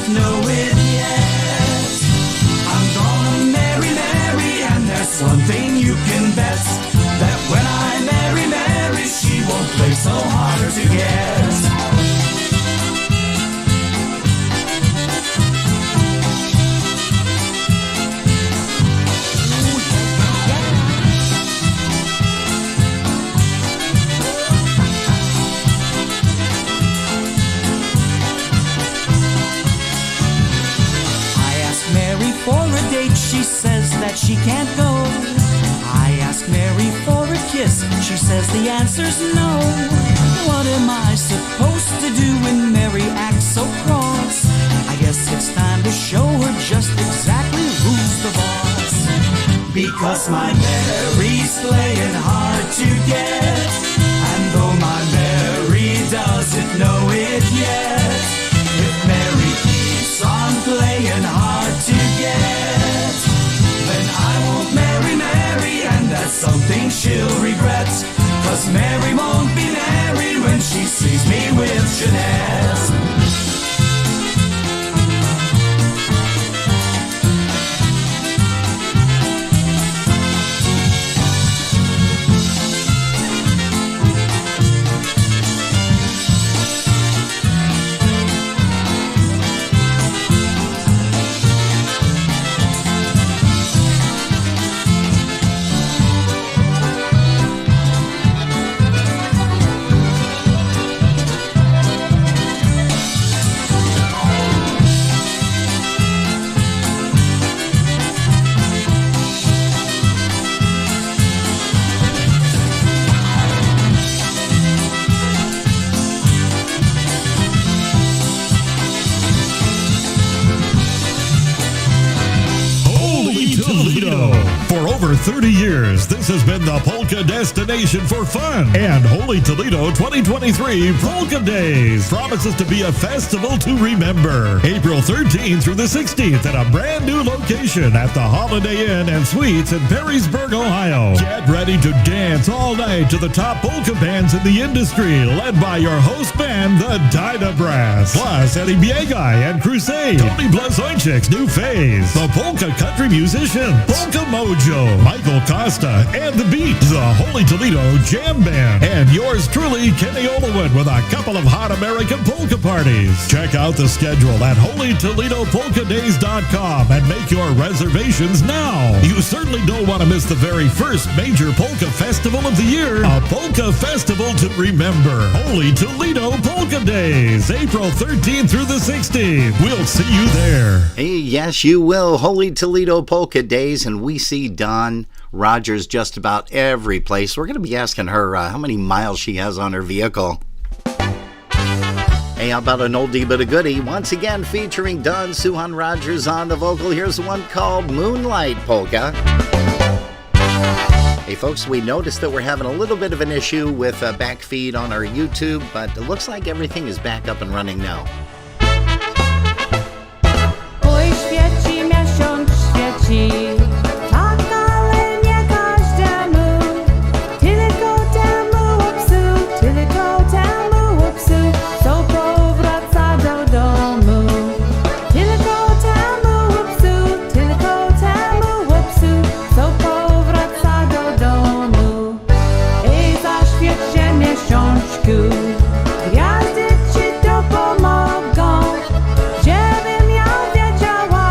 doesn't know it yet. I'm gonna marry Mary, and there's one thing you can bet, that when I marry Mary, she won't play so hard to get. For a date, she says that she can't go. I ask Mary for a kiss, she says the answer's no. What am I supposed to do when Mary acts so cross? I guess it's time to show her just exactly who's the boss. Because my Mary's playing hard to get, and though my Mary doesn't know it yet, if Mary keeps on playing hard to get, then I won't marry Mary, and that's something she'll regret. 'Cause Mary won't be married when she sees me with Jeanette. For over 30 years, this has been the polka destination for fun. And Holy Toledo 2023 Polka Days promises to be a festival to remember. April 13th through the 16th at a brand new location at the Holiday Inn and Suites in Perrysburg, Ohio. Get ready to dance all night to the top polka bands in the industry, led by your host band, the Dyna Brass. Plus, Eddie Biegai and Crusade, Tony Blazonczyk's New Phase, the Polka Country Musicians, Polka Mojo, Michael Costa, and The Beat, the Holy Toledo Jam Band, and yours truly, Kenny Olowin, with a couple of hot American polka parties. Check out the schedule at HolyToledoPolkaDays.com and make your reservations now. You certainly don't want to miss the very first major polka festival of the year, a polka festival to remember. Holy Toledo Polka Days, April 13th through the 16th. We'll see you there. Hey, yes, you will. Holy Toledo Polka Days, and we see Dawn Rogers just about every place. We're going to be asking her how many miles she has on her vehicle. Hey, how about an oldie but a goodie? Once again, featuring Dawn Suchon Rogers on the vocal. Here's one called Moonlight Polka. Hey, folks, we noticed that we're having a little bit of an issue with back feed on our YouTube, but it looks like everything is back up and running now. Oj, świeci miesiąc, świeci. Gwiazdy ci dopomogą, żebym ja wiedziała,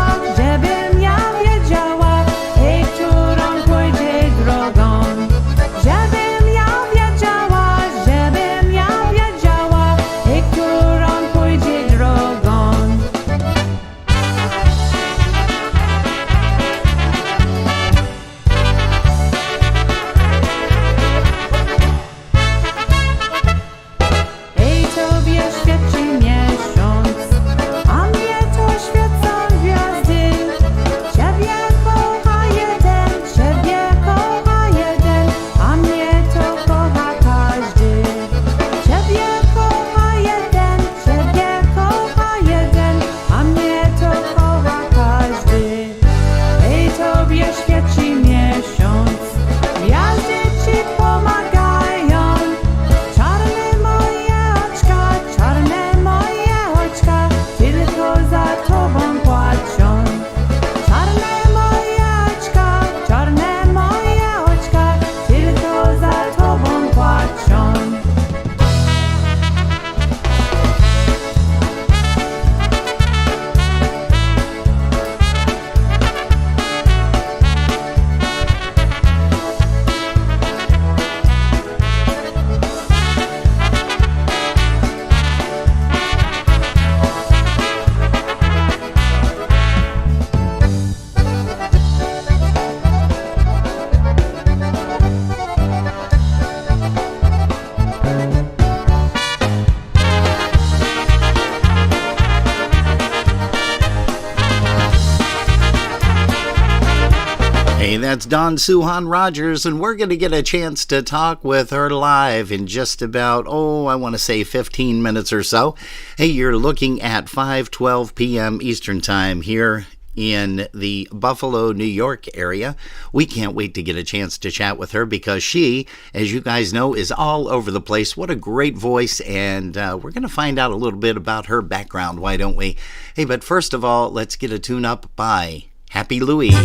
that's Dawn Suchon Rogers, and we're going to get a chance to talk with her live in just about, I want to say 15 minutes or so. Hey, you're looking at 5:12 p.m. Eastern Time here in the Buffalo, New York area. We can't wait to get a chance to chat with her because she, as you guys know, is all over the place. What a great voice, and we're going to find out a little bit about her background, why don't we? Hey, but first of all, let's get a tune-up by Happy Louie.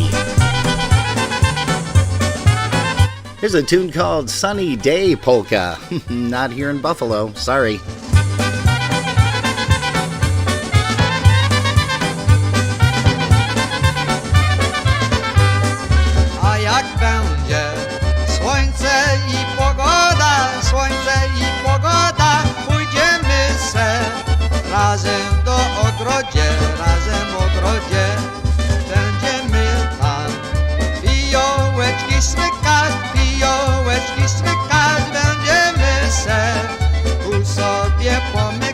Here's a tune called Sunny Day Polka. Not here in Buffalo, sorry. A jak będzie słońce i pogoda, pójdziemy se razem do ogrodzie, będziemy tam fiołeczki smykać, będziemy se tu sobie pomykać.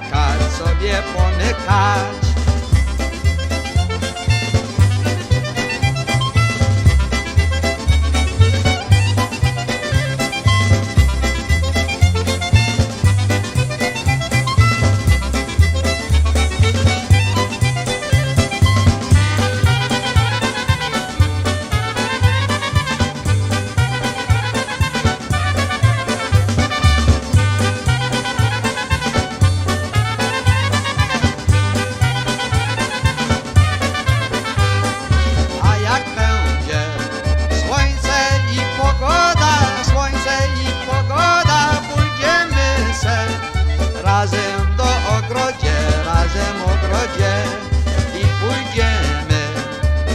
I pójdziemy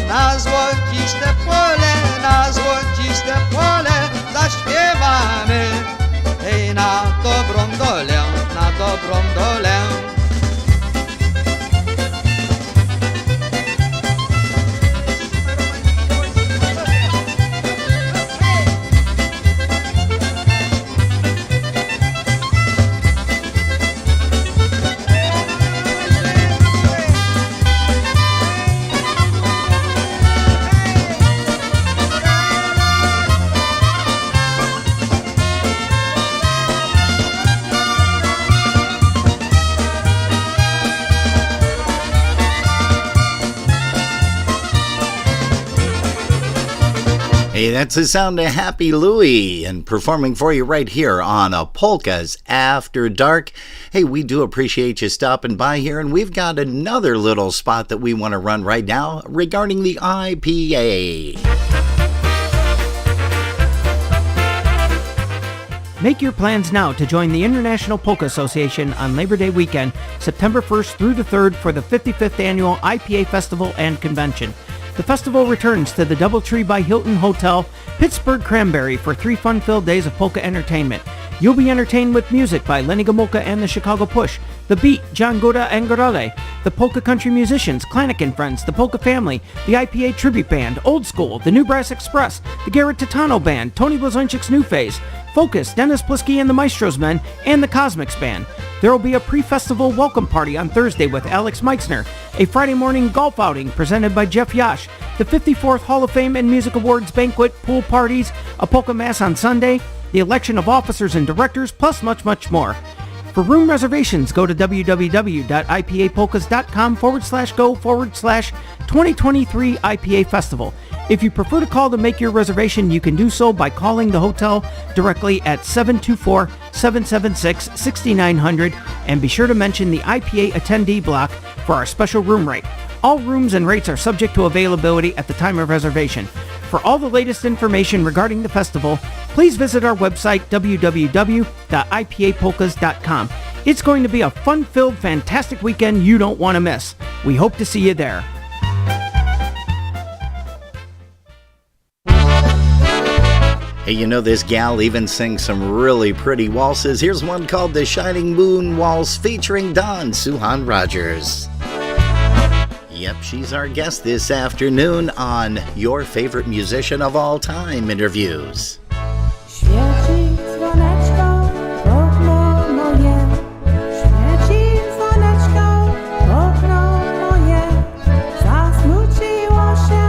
na złociste pole, zaśpiewamy, hej, na dobrą dolę. Hey, that's the sound of Happy Louie, and performing for you right here on a Polkas After Dark. Hey, we do appreciate you stopping by here, and we've got another little spot that we want to run right now regarding the IPA. Make your plans now to join the International Polka Association on Labor Day weekend, September 1st through the 3rd for the 55th Annual IPA Festival and Convention. The festival returns to the DoubleTree by Hilton Hotel, Pittsburgh Cranberry for 3 fun-filled days of polka entertainment. You'll be entertained with music by Lenny Gomulka and the Chicago Push, The Beat, John Goda and Gorale, the Polka Country Musicians, Klanik and Friends, the Polka Family, the IPA Tribute Band, Old School, the New Brass Express, the Garrett Titano Band, Tony Blazonczyk's New Phase, Focus, Dennis Plisky and the Maestros Men, and the Cosmics Band. There will be a pre-festival welcome party on Thursday with Alex Meixner, a Friday morning golf outing presented by Jeff Yash, the 54th Hall of Fame and Music Awards banquet, pool parties, a polka mass on Sunday, the election of officers and directors, plus much, much more. For room reservations, go to www.ipapolkas.com/go/2023 IPA Festival. If you prefer to call to make your reservation, you can do so by calling the hotel directly at 724-776-6900 and be sure to mention the IPA attendee block for our special room rate. All rooms and rates are subject to availability at the time of reservation. For all the latest information regarding the festival, please visit our website www.ipapolkas.com. It's going to be a fun-filled, fantastic weekend you don't want to miss. We hope to see you there. Hey, you know this gal even sings some really pretty waltzes. Here's one called The Shining Moon Waltz featuring Dawn Suchon Rogers. Yep, she's our guest this afternoon on Your Favorite Musician of All Time interviews. Świeci dzwoneczko w okno moje, świeci dzwoneczko w okno moje. Zasmuciło się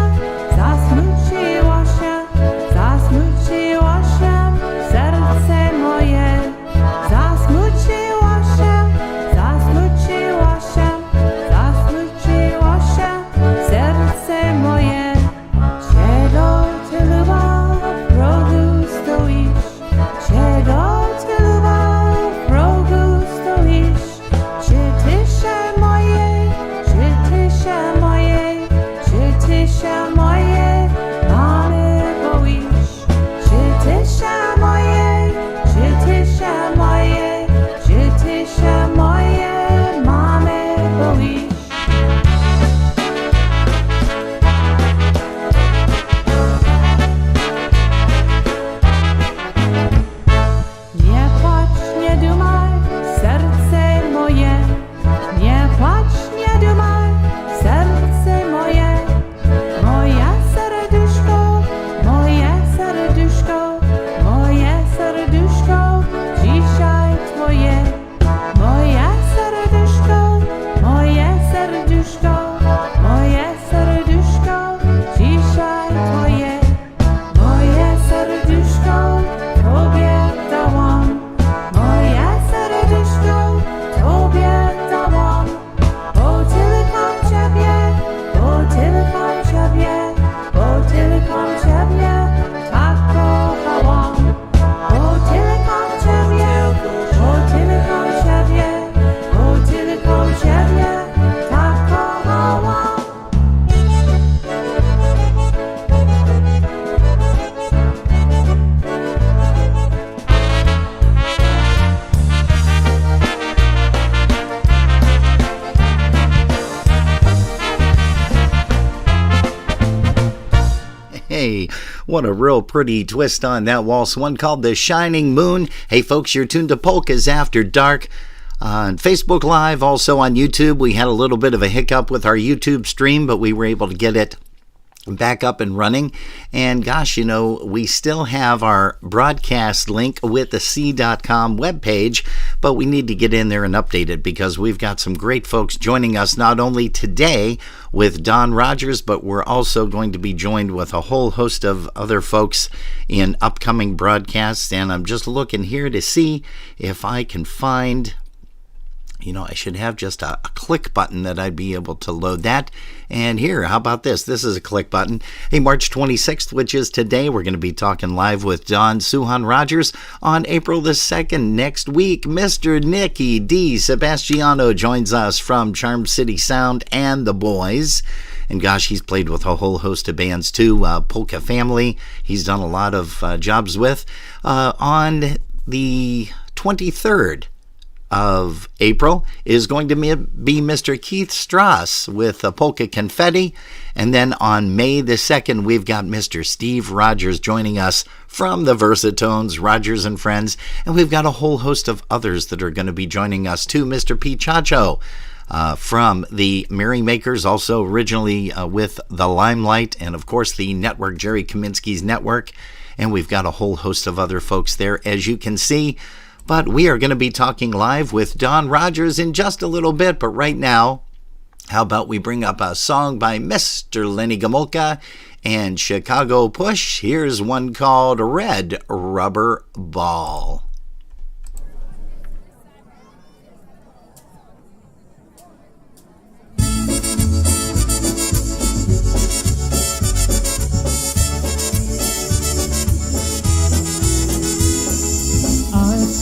Hey, what a real pretty twist on that waltz. One called The Shining Moon. Hey, folks, you're tuned to Polkas After Dark on Facebook Live, also on YouTube. We had a little bit of a hiccup with our YouTube stream, but we were able to get it back up and running. And gosh, we still have our broadcast link with the C.com webpage, but we need to get in there and update it because we've got some great folks joining us not only today with Don Rogers, but we're also going to be joined with a whole host of other folks in upcoming broadcasts. And I'm just looking here to see if I can find, I should have just a click button that I'd be able to load that. And here, how about this? This is a click button. Hey, March 26th, which is today, we're going to be talking live with Don Suchon Rogers. On April the 2nd, next week, Mr. Nicky D. Sebastiano joins us from Charm City Sound and The Boys. And gosh, he's played with a whole host of bands too. Polka Family, he's done a lot of jobs with. On the 23rd, of April is going to be Mr. Keith Strauss with Polka Confetti. And then on May the 2nd, we've got Mr. Steve Rogers joining us from the Versatones, Rogers and Friends. And we've got a whole host of others that are going to be joining us too. Mr. P. Chacho from the Merrymakers, also originally with the Limelight, and of course the network, Jerry Kaminsky's network. And we've got a whole host of other folks there, as you can see. But we are going to be talking live with Don Rogers in just a little bit. But right now, how about we bring up a song by Mr. Lenny Gomulka and Chicago Push. Here's one called Red Rubber Ball.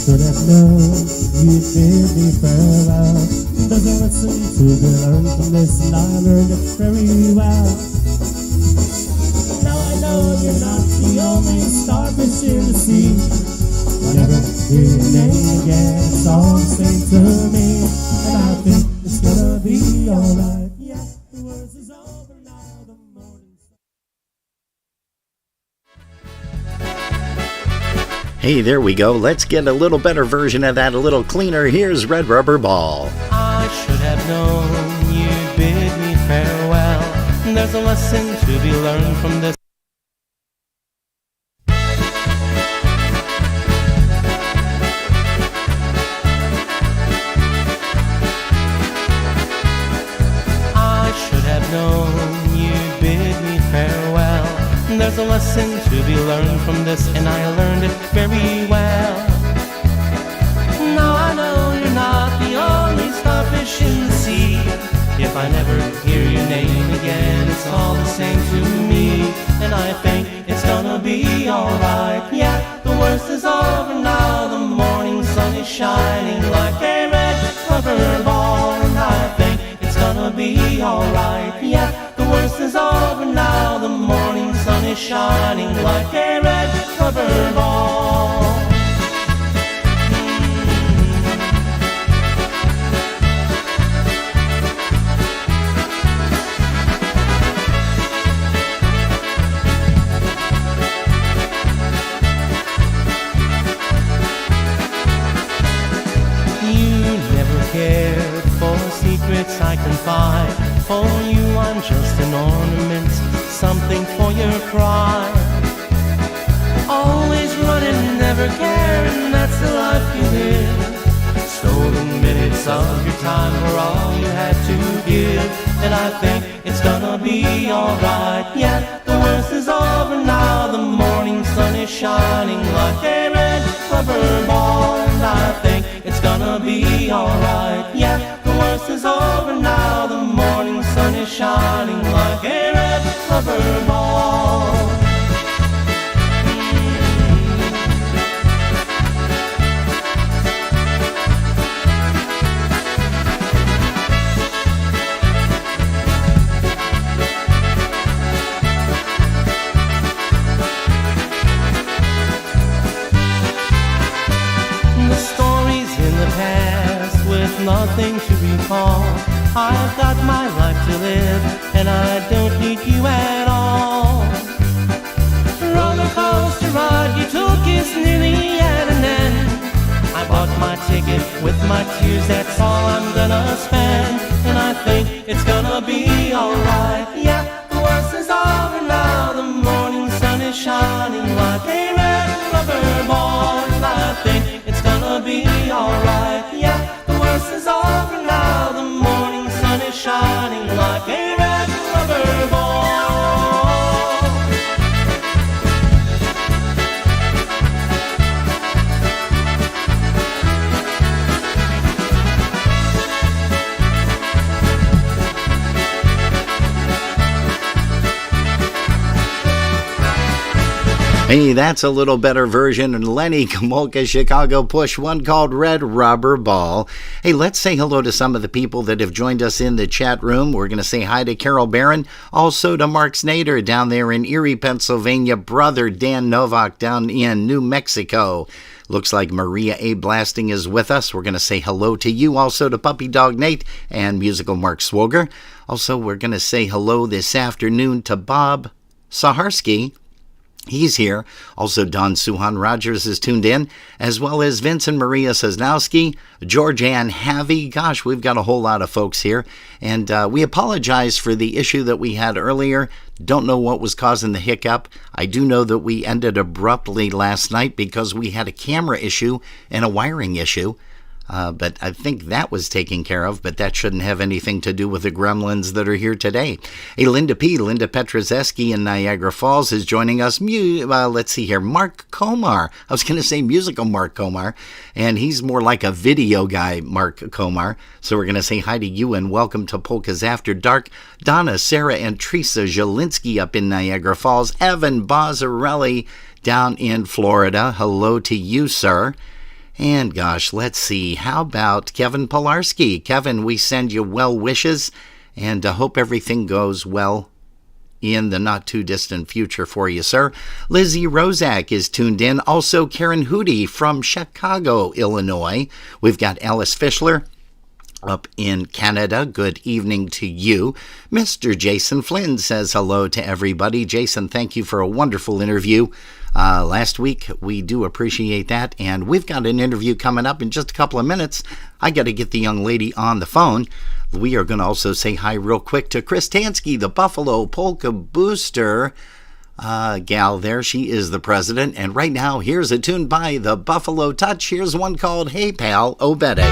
Should have known you'd bid me farewell. There's a lesson to be learned from this, and I learned it very well. Now I know you're not the only starfish in the sea. Whenever hear your name again, it's all the same to me. And I think it's gonna be alright. Yeah, the worst is over now, the morning. Hey, there we go. Let's get a little better version of that, a little cleaner. Here's Red Rubber Ball. I should have known you'd bid me farewell. There's a lesson to be learned from this. I should have known you'd bid me farewell. There's a lesson to be learned from this, and I learned it very well. Now I know you're not the only starfish in the sea. If I never hear your name again, it's all the same to me. And I think it's gonna be alright. Yeah, the worst is over now. The morning sun is shining like a red rubber ball. And I think it's gonna be alright. Yeah, the worst is over now. The morning sun is shining like a red rubber ball. You never cared for secrets I confide. For you I'm just an ornament, something for your pride. Always running, never caring, that's the life you live. Stolen minutes of your time were all you had to give. And I think it's gonna be alright. Yeah, the worst is over now. The morning sun is shining like a red rubber ball. And I think it's gonna be alright. Yeah, the worst is over now. The morning sun is shining like a red rubber ball. The stories in the past with nothing to recall. I've got my life to live, and I don't need you at all. roller coaster ride you took is nearly at an end. I bought my ticket with my tears, that's all I'm gonna spend. And I think it's gonna be alright. Yeah, the worst is over now, the morning sun is shining like a red rubber ball. And I think it's gonna be alright. Yeah, the worst is over now, the morning sun is shining like a red rubber ball. Hey, that's a little better version of Lenny Kamolka's Chicago Push, one called Red Rubber Ball. Hey, let's say hello to some of the people that have joined us in the chat room. We're going to say hi to Carol Barron, also to Mark Snader down there in Erie, Pennsylvania, brother Dan Novak down in New Mexico. Looks like Maria A. Blasting is with us. We're going to say hello to you, also to Puppy Dog Nate and musical Mark Swoger. Also, we're going to say hello this afternoon to Bob Saharsky. He's here. Also, Don Suhan Rogers is tuned in, as well as Vince and Maria Sosnowski, Georgianne Havey. Gosh, we've got a whole lot of folks here. And we apologize for the issue that we had earlier. Don't know what was causing the hiccup. I do know that we ended abruptly last night because we had a camera issue and a wiring issue. But I think that was taken care of, but that shouldn't have anything to do with the gremlins that are here today. Hey, Linda Petrozeski in Niagara Falls is joining us. Let's see here, Mark Komar. I was going to say musical Mark Komar, and he's more like a video guy, Mark Komar. So we're going to say hi to you and welcome to Polkas After Dark. Donna, Sarah, and Teresa Zielinski up in Niagara Falls. Evan Bozzarelli down in Florida. Hello to you, sir. And gosh, let's see, how about Kevin Pilarski? Kevin, we send you well wishes and hope everything goes well in the not-too-distant future for you, sir. Lizzie Rozak is tuned in. Also, Karen Hootie from Chicago, Illinois. We've got Alice Fischler up in Canada. Good evening to you. Mr. Jason Flynn says hello to everybody. Jason, thank you for a wonderful interview last week. We do appreciate that. And we've got an interview coming up in just a couple of minutes. I got to get the young lady on the phone. We are going to also say hi real quick to Chris Tansky, the Buffalo Polka Booster gal there. She is the president. And right now, here's a tune by the Buffalo Touch. Here's one called Hey Pal, Obede.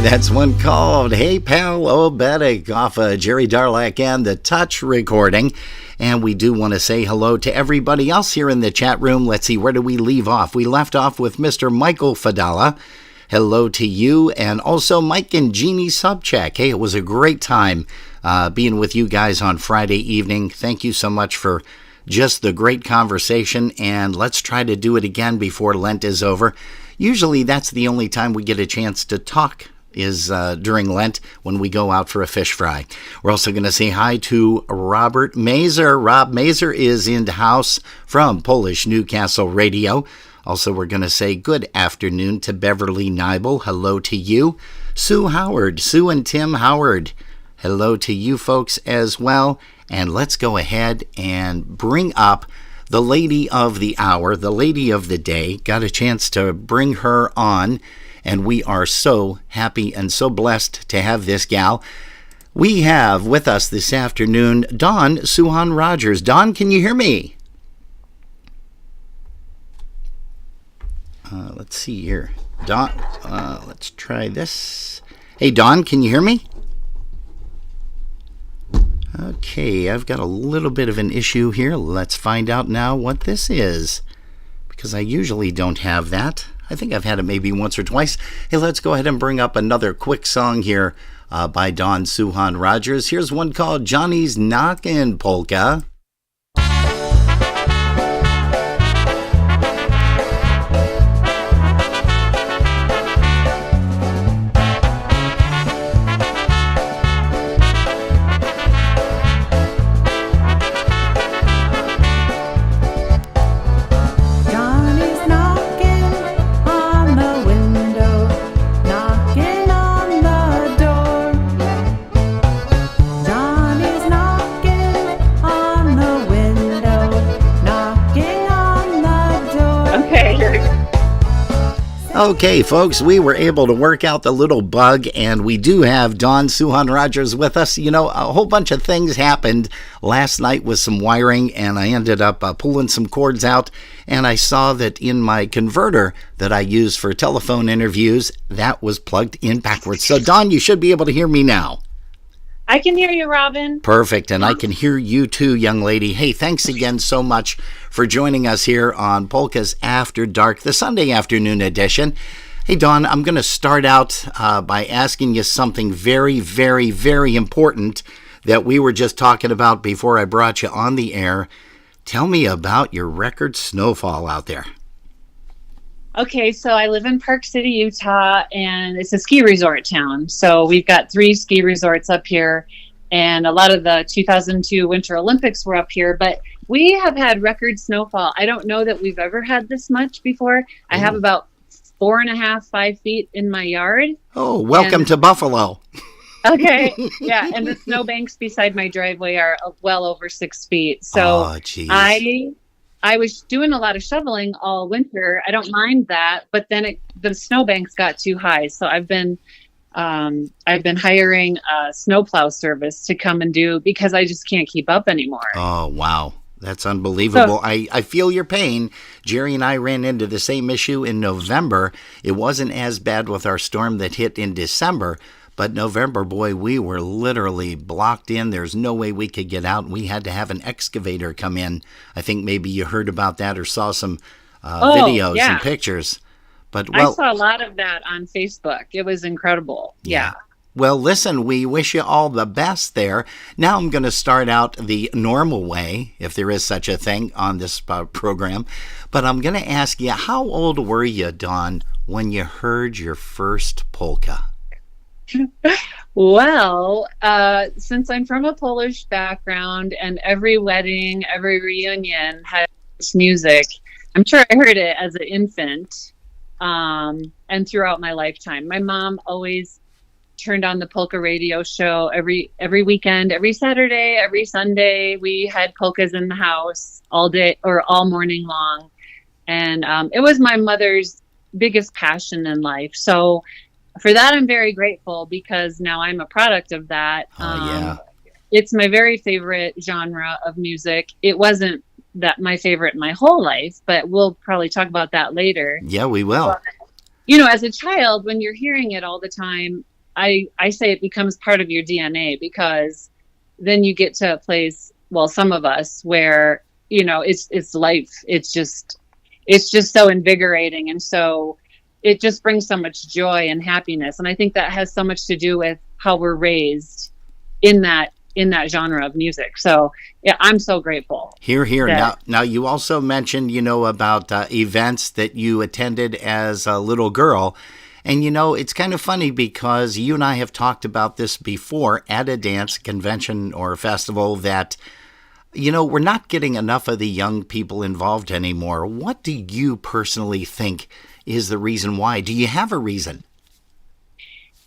That's one called Hey Pal Obetic off of Jerry Darlack and the Touch recording. And we do want to say hello to everybody else here in the chat room. Let's see, where do we leave off? We left off with Mr. Michael Fadala. Hello to you. And also Mike and Jeannie Subcheck. Hey, it was a great time being with you guys on Friday evening. Thank you so much for just the great conversation. And let's try to do it again before Lent is over. Usually that's the only time we get a chance to talk is during Lent when we go out for a fish fry. We're also going to say hi to Robert Mazer. Rob Mazer is in the house from Polish Newcastle Radio. Also, we're going to say good afternoon to Beverly Nibel. Hello to you. Sue Howard, Sue and Tim Howard. Hello to you folks as well. And let's go ahead and bring up the lady of the hour, the lady of the day. Got a chance to bring her on, and we are so happy and so blessed to have this gal. We have with us this afternoon Dawn Suchon Rogers. Dawn, can you hear me? Let's see here. Dawn, let's try this. Hey, Dawn, can you hear me? Okay, I've got a little bit of an issue here. Let's find out now what this is, because I usually don't have that. I think I've had it maybe once or twice. Hey, let's go ahead and bring up another quick song here by Dawn Suchon Rogers. Here's one called Johnny's Knockin' Polka. Okay, folks, we were able to work out the little bug, and we do have Dawn Suchon Rogers with us. You know, a whole bunch of things happened last night with some wiring, and I ended up pulling some cords out, and I saw that in my converter that I use for telephone interviews, that was plugged in backwards. So, Dawn, you should be able to hear me now. I can hear you, Robin. Perfect, and I can hear you too, young lady. Hey, thanks again so much for joining us here on Polkas After Dark, the Sunday afternoon edition. Hey, Dawn, I'm going to start out by asking you something very, very, very important that we were just talking about before I brought you on the air. Tell me about your record snowfall out there. Okay, so I live in Park City, Utah, and it's a ski resort town. So we've got 3 ski resorts up here, and a lot of the 2002 Winter Olympics were up here, but we have had record snowfall. I don't know that we've ever had this much before. I have about 4.5, 5 feet in my yard. Oh, welcome to Buffalo. Okay, yeah, and the snowbanks beside my driveway are well over 6 feet. So I was doing a lot of shoveling all winter. I don't mind that, but then the snowbanks got too high. So I've been hiring a snowplow service to come and do, because I just can't keep up anymore. Oh, wow. That's unbelievable. I feel your pain. Jerry and I ran into the same issue in November. It wasn't as bad with our storm that hit in December, but November, boy, we were literally blocked in. There's no way we could get out. We had to have an excavator come in. I think maybe you heard about that or saw some videos and pictures. But I saw a lot of that on Facebook. It was incredible. Yeah. Well, listen, we wish you all the best there. Now I'm going to start out the normal way, if there is such a thing on this program. But I'm going to ask you, how old were you, Dawn, when you heard your first polka? Well, since I'm from a Polish background and every wedding, every reunion has music, I'm sure I heard it as an infant and throughout my lifetime. My mom always turned on the polka radio show every weekend, every Saturday, every Sunday. We had polkas in the house all day or all morning long. And it was my mother's biggest passion in life. So for that, I'm very grateful, because now I'm a product of that. It's my very favorite genre of music. It wasn't that my favorite my whole life, but we'll probably talk about that later. Yeah, we will. But, you know, as a child, when you're hearing it all the time, I say it becomes part of your DNA, because then you get to a place, well, some of us, where, you know, it's life. It's just so invigorating. And so it just brings so much joy and happiness. And I think that has so much to do with how we're raised in that genre of music. So yeah, I'm so grateful. Here. Now you also mentioned, you know, about events that you attended as a little girl. And, you know, it's kind of funny because you and I have talked about this before at a dance convention or festival that, you know, we're not getting enough of the young people involved anymore. What do you personally think is the reason why? Do you have a reason?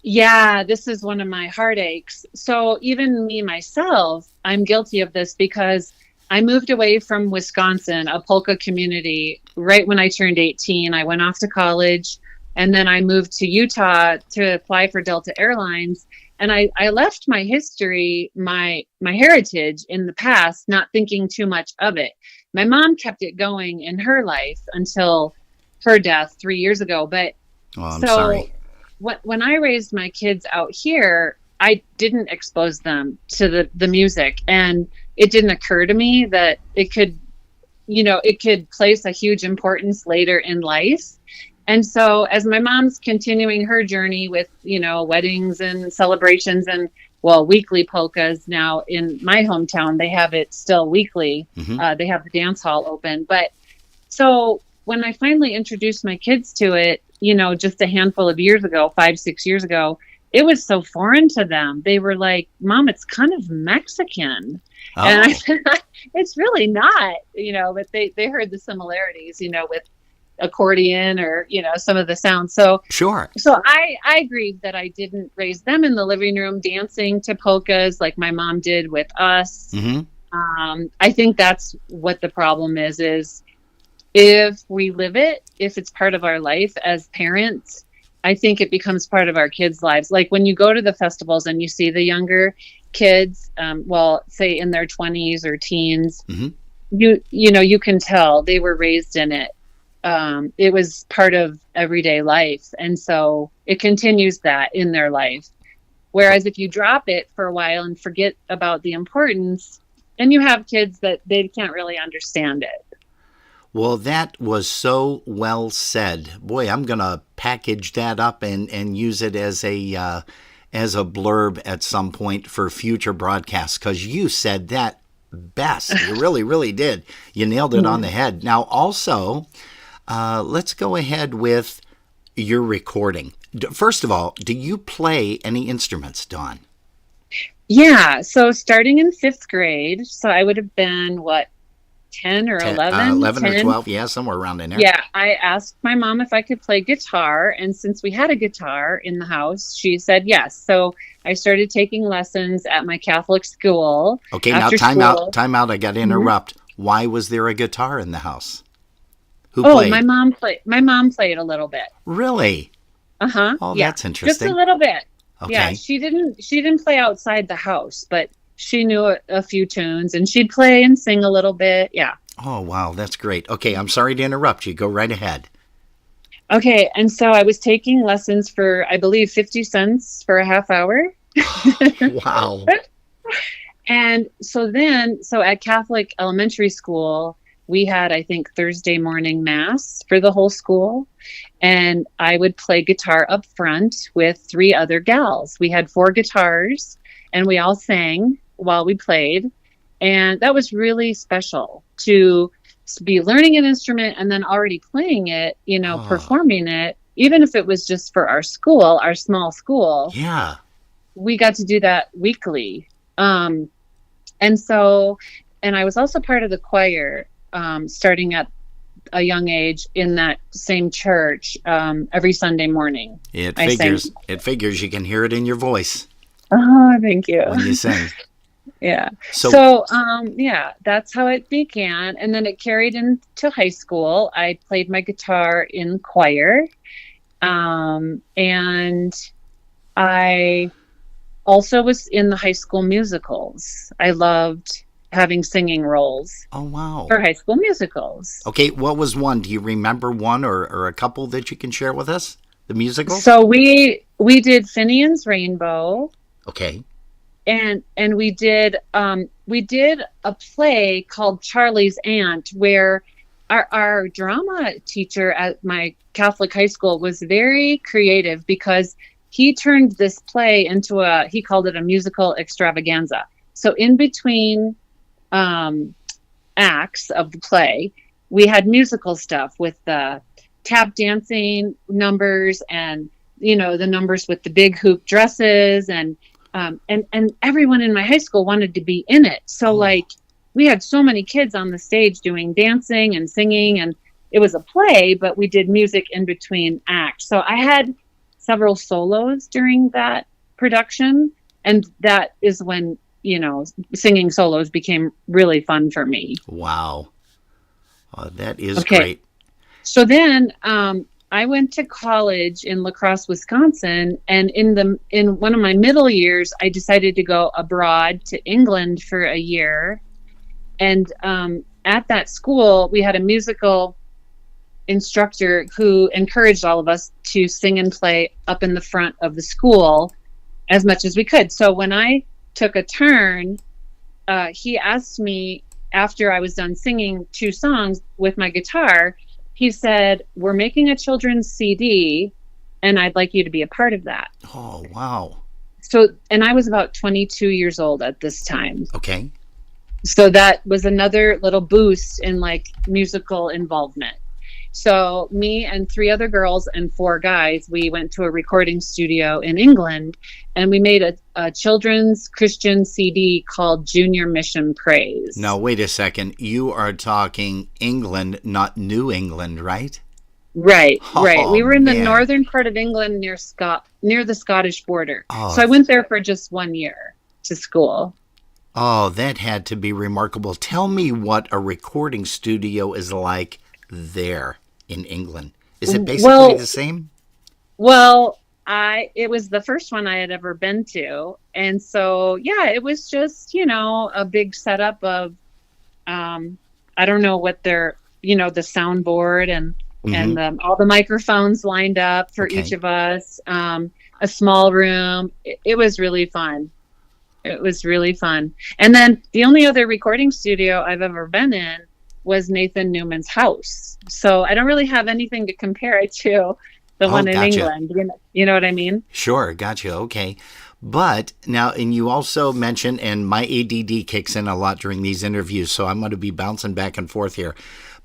Yeah, this is one of my heartaches. So even me, myself, I'm guilty of this, because I moved away from Wisconsin, a polka community, right when I turned 18. I went off to college, and then I moved to Utah to apply for Delta Airlines. And I left my history, my heritage in the past, not thinking too much of it. My mom kept it going in her life until her death 3 years ago. But I'm sorry. When I raised my kids out here, I didn't expose them to the music. And it didn't occur to me that it could place a huge importance later in life. And so as my mom's continuing her journey with, you know, weddings and celebrations and, well, weekly polkas now in my hometown, they have it still weekly. Mm-hmm. They have the dance hall open. But so when I finally introduced my kids to it, you know, just a handful of years ago, 5-6 years ago, it was so foreign to them. They were like, Mom, it's kind of Mexican. Oh. And I said, it's really not, you know, but they heard the similarities, you know, with accordion or, you know, some of the sounds. So sure. So I grieve that I didn't raise them in the living room dancing to polkas like my mom did with us. Mm-hmm. I think that's what the problem is if we live it, if it's part of our life as parents, I think it becomes part of our kids' lives. Like when you go to the festivals and you see the younger kids, say in their 20s or teens, mm-hmm. you know, you can tell they were raised in it. It was part of everyday life. And so it continues that in their life. Whereas if you drop it for a while and forget about the importance, and you have kids that they can't really understand it. Well, that was so well said. Boy, I'm going to package that up and use it as a blurb at some point for future broadcasts, because you said that best. You really, really did. You nailed it on the head. Now, also, let's go ahead with your recording. First of all, do you play any instruments, Dawn? Yeah. So starting in 5th grade, so I would have been, 10 or 11? 11 or 12, yeah, somewhere around in there. Yeah, I asked my mom if I could play guitar, and since we had a guitar in the house, she said yes. So I started taking lessons at my Catholic school. Okay, now time out, I got to interrupt. Mm-hmm. Why was there a guitar in the house? Who played? My mom played a little bit. Really? Uh-huh. Oh, yeah. That's interesting. Just a little bit. Okay. Yeah, she didn't play outside the house, but she knew a few tunes, and she'd play and sing a little bit. Yeah. Oh, wow. That's great. Okay. I'm sorry to interrupt you. Go right ahead. Okay. And so I was taking lessons for, I believe, 50 cents for a half hour. Wow. And so at Catholic elementary school, we had, I think, Thursday morning mass for the whole school. And I would play guitar up front with 3 other gals. We had 4 guitars, and we all sang while we played. And that was really special to be learning an instrument and then already playing it, you know, performing it, even if it was just for our school, our small school. Yeah. We got to do that weekly. And I was also part of the choir, starting at a young age in that same church, every Sunday morning. It figures you can hear it in your voice. Oh, thank you. When you sing. Yeah. So, that's how it began. And then it carried into high school. I played my guitar in choir. And I also was in the high school musicals. I loved having singing roles. Oh, wow. For high school musicals. Okay. What was one? Do you remember one or a couple that you can share with us? The musical? So we did Finian's Rainbow, Okay. and we did a play called Charlie's Aunt, where our drama teacher at my Catholic high school was very creative because he turned this play into he called it a musical extravaganza. So in between acts of the play, we had musical stuff with the tap dancing numbers and, you know, the numbers with the big hoop dresses and everyone in my high school wanted to be in it. So like we had so many kids on the stage doing dancing and singing, and it was a play, but we did music in between acts. So I had several solos during that production, and that is when, you know, singing solos became really fun for me. Wow. That is great. So then I went to college in La Crosse, Wisconsin, and in one of my middle years, I decided to go abroad to England for a year. And at that school, we had a musical instructor who encouraged all of us to sing and play up in the front of the school as much as we could. So when I took a turn, he asked me, after I was done singing 2 songs with my guitar, he said, "We're making a children's CD, and I'd like you to be a part of that." Oh, wow. So, and I was about 22 years old at this time. Okay. So that was another little boost in like musical involvement. So me and 3 other girls and 4 guys, we went to a recording studio in England, and we made a children's Christian CD called Junior Mission Praise. Now, wait a second. You are talking England, not New England, right? Right, right. Oh, We were in the man. northern part of England near the Scottish border. Oh. So I went there for just 1 year to school. Oh, that had to be remarkable. Tell me what a recording studio is like there in England. Is it basically the same? Well, it was the first one I had ever been to. And so, yeah, it was just, you know, a big setup of, I don't know what their, you know, the soundboard and all the microphones lined up for each of us, a small room. It was really fun. It was really fun. And then the only other recording studio I've ever been in was Nathan Newman's house. So I don't really have anything to compare it to the one in England. You know what I mean? Sure, gotcha. Okay. But now, and you also mentioned, and my ADD kicks in a lot during these interviews, so I'm going to be bouncing back and forth here.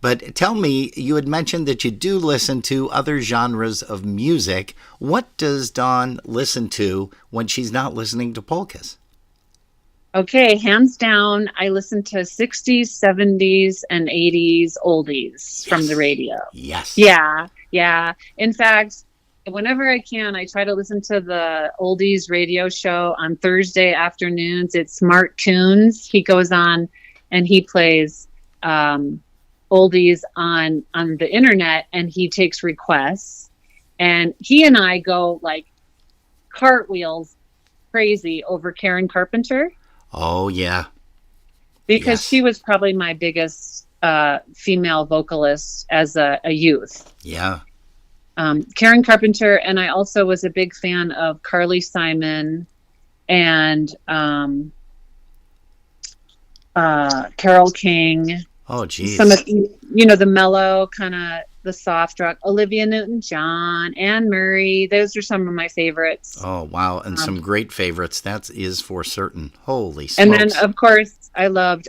But tell me, you had mentioned that you do listen to other genres of music. What does Dawn listen to when she's not listening to polkas? Okay, hands down, I listen to 60s, 70s, and 80s oldies from the radio. Yes. Yeah. In fact, whenever I can, I try to listen to the oldies radio show on Thursday afternoons. It's Smart Tunes. He goes on and he plays oldies on the internet, and he takes requests. And he and I go like cartwheels crazy over Karen Carpenter. Oh, yeah. Because Yes. she was probably my biggest female vocalist as a youth. Yeah. Karen Carpenter, and I also was a big fan of Carly Simon and Carole King. Oh, geez. Some of, you know, the mellow kind of the soft rock. Olivia Newton-John, Anne Murray. Those are some of my favorites. Oh, wow. And some great favorites. That is for certain. Holy smokes. And then, of course, I loved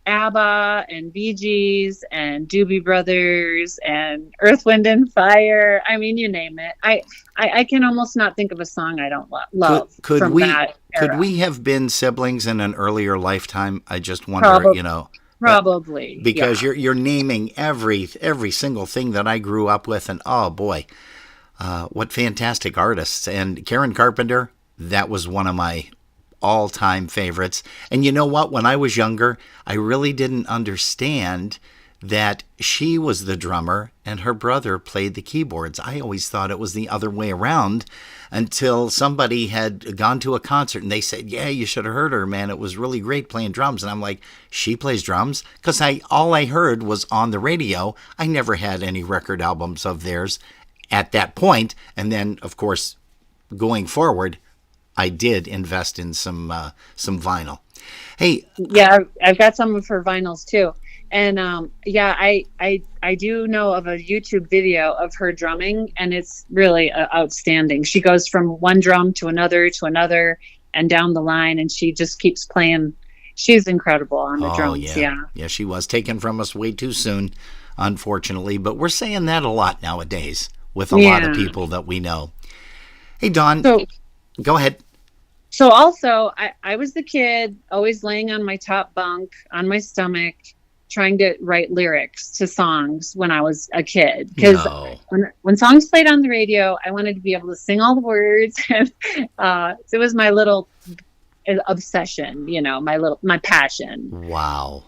ABBA and Bee Gees and Doobie Brothers and Earth, Wind and Fire. I mean, you name it. I can almost not think of a song I don't love from that era. Could we have been siblings in an earlier lifetime? I just wonder, you know. Probably. Because yeah. you're naming every single thing that I grew up with, and oh boy, what fantastic artists. And Karen Carpenter, that was one of my all-time favorites. And you know what? When I was younger, I really didn't understand that she was the drummer and her brother played the keyboards. I always thought it was the other way around until somebody had gone to a concert and they said, yeah, you should have heard her, man. It was really great playing drums. And I'm like, she plays drums? Because all I heard was on the radio. I never had any record albums of theirs. at that point. And then, of course, going forward, I did invest in some vinyl. Hey, Yeah, I've got some of her vinyls too. And yeah, I do know of a YouTube video of her drumming, and it's really outstanding. She goes from one drum to another, and down the line, and she just keeps playing. She's incredible on the drums. Yeah. Yeah, she was taken from us way too soon, unfortunately. But we're saying that a lot nowadays with a lot of people that we know. Hey, Dawn, go ahead. So also, I was the kid always laying on my top bunk on my stomach, trying to write lyrics to songs when I was a kid. Because when songs played on the radio, I wanted to be able to sing all the words. And it was my little obsession, my passion. Wow.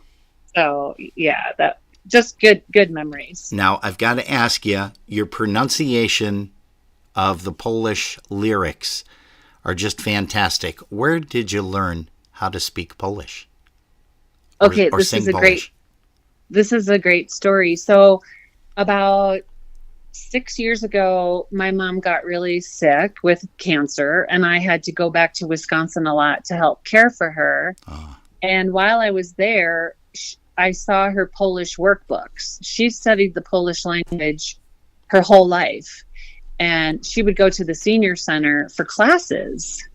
So yeah, that just good memories. Now I've got to ask you, your pronunciation of the Polish lyrics are just fantastic. Where did you learn how to speak Polish? Okay, or sing Polish? This is a great story. So about 6 years ago, my mom got really sick with cancer, and I had to go back to Wisconsin a lot to help care for her. And while I was there, I saw her Polish workbooks. She studied the Polish language her whole life, and she would go to the senior center for classes.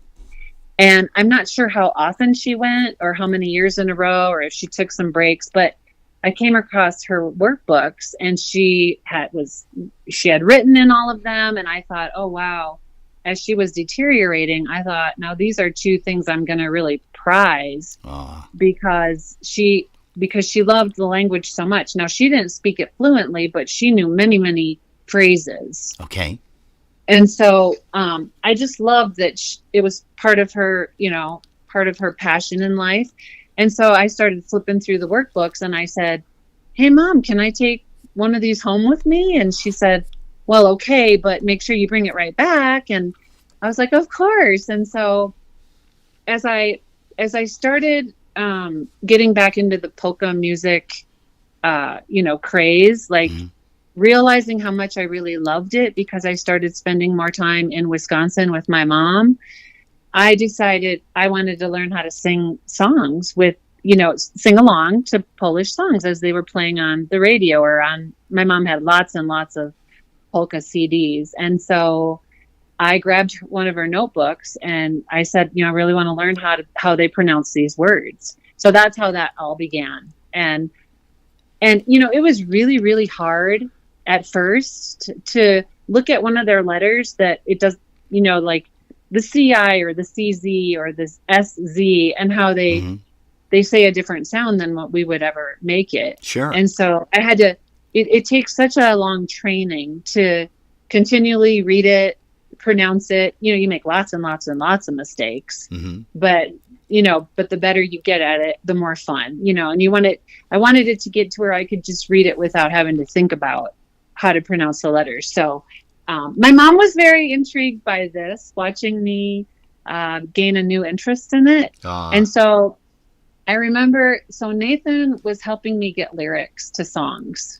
And I'm not sure how often she went or how many years in a row, or if she took some breaks, but I came across her workbooks, and she had written in all of them. And I thought, oh, wow. As she was deteriorating, I thought, now these are two things I'm going to really prize because she loved the language so much. Now, she didn't speak it fluently, but she knew many, many phrases. Okay. And so I just loved that it was part of her passion in life. And so I started flipping through the workbooks, and I said, hey, Mom, can I take one of these home with me? And she said, well, okay, but make sure you bring it right back. And I was like, of course. And so as I started getting back into the polka music, craze, like realizing how much I really loved it because I started spending more time in Wisconsin with my mom, I decided I wanted to learn how to sing songs sing along to Polish songs as they were playing on the radio or my mom had lots and lots of polka CDs. And so I grabbed one of her notebooks and I said, I really want to learn how they pronounce these words. So that's how that all began. And it was really, really hard at first to look at one of their letters that it does, like the CI or the CZ or the SZ and how they say a different sound than what we would ever make it. Sure. And so I had to, it takes such a long training to continually read it, pronounce it. You make lots and lots and lots of mistakes, but the better you get at it, the more fun, and I wanted it to get to where I could just read it without having to think about how to pronounce the letters. So my mom was very intrigued by this, watching me gain a new interest in it. And so I remember, Nathan was helping me get lyrics to songs.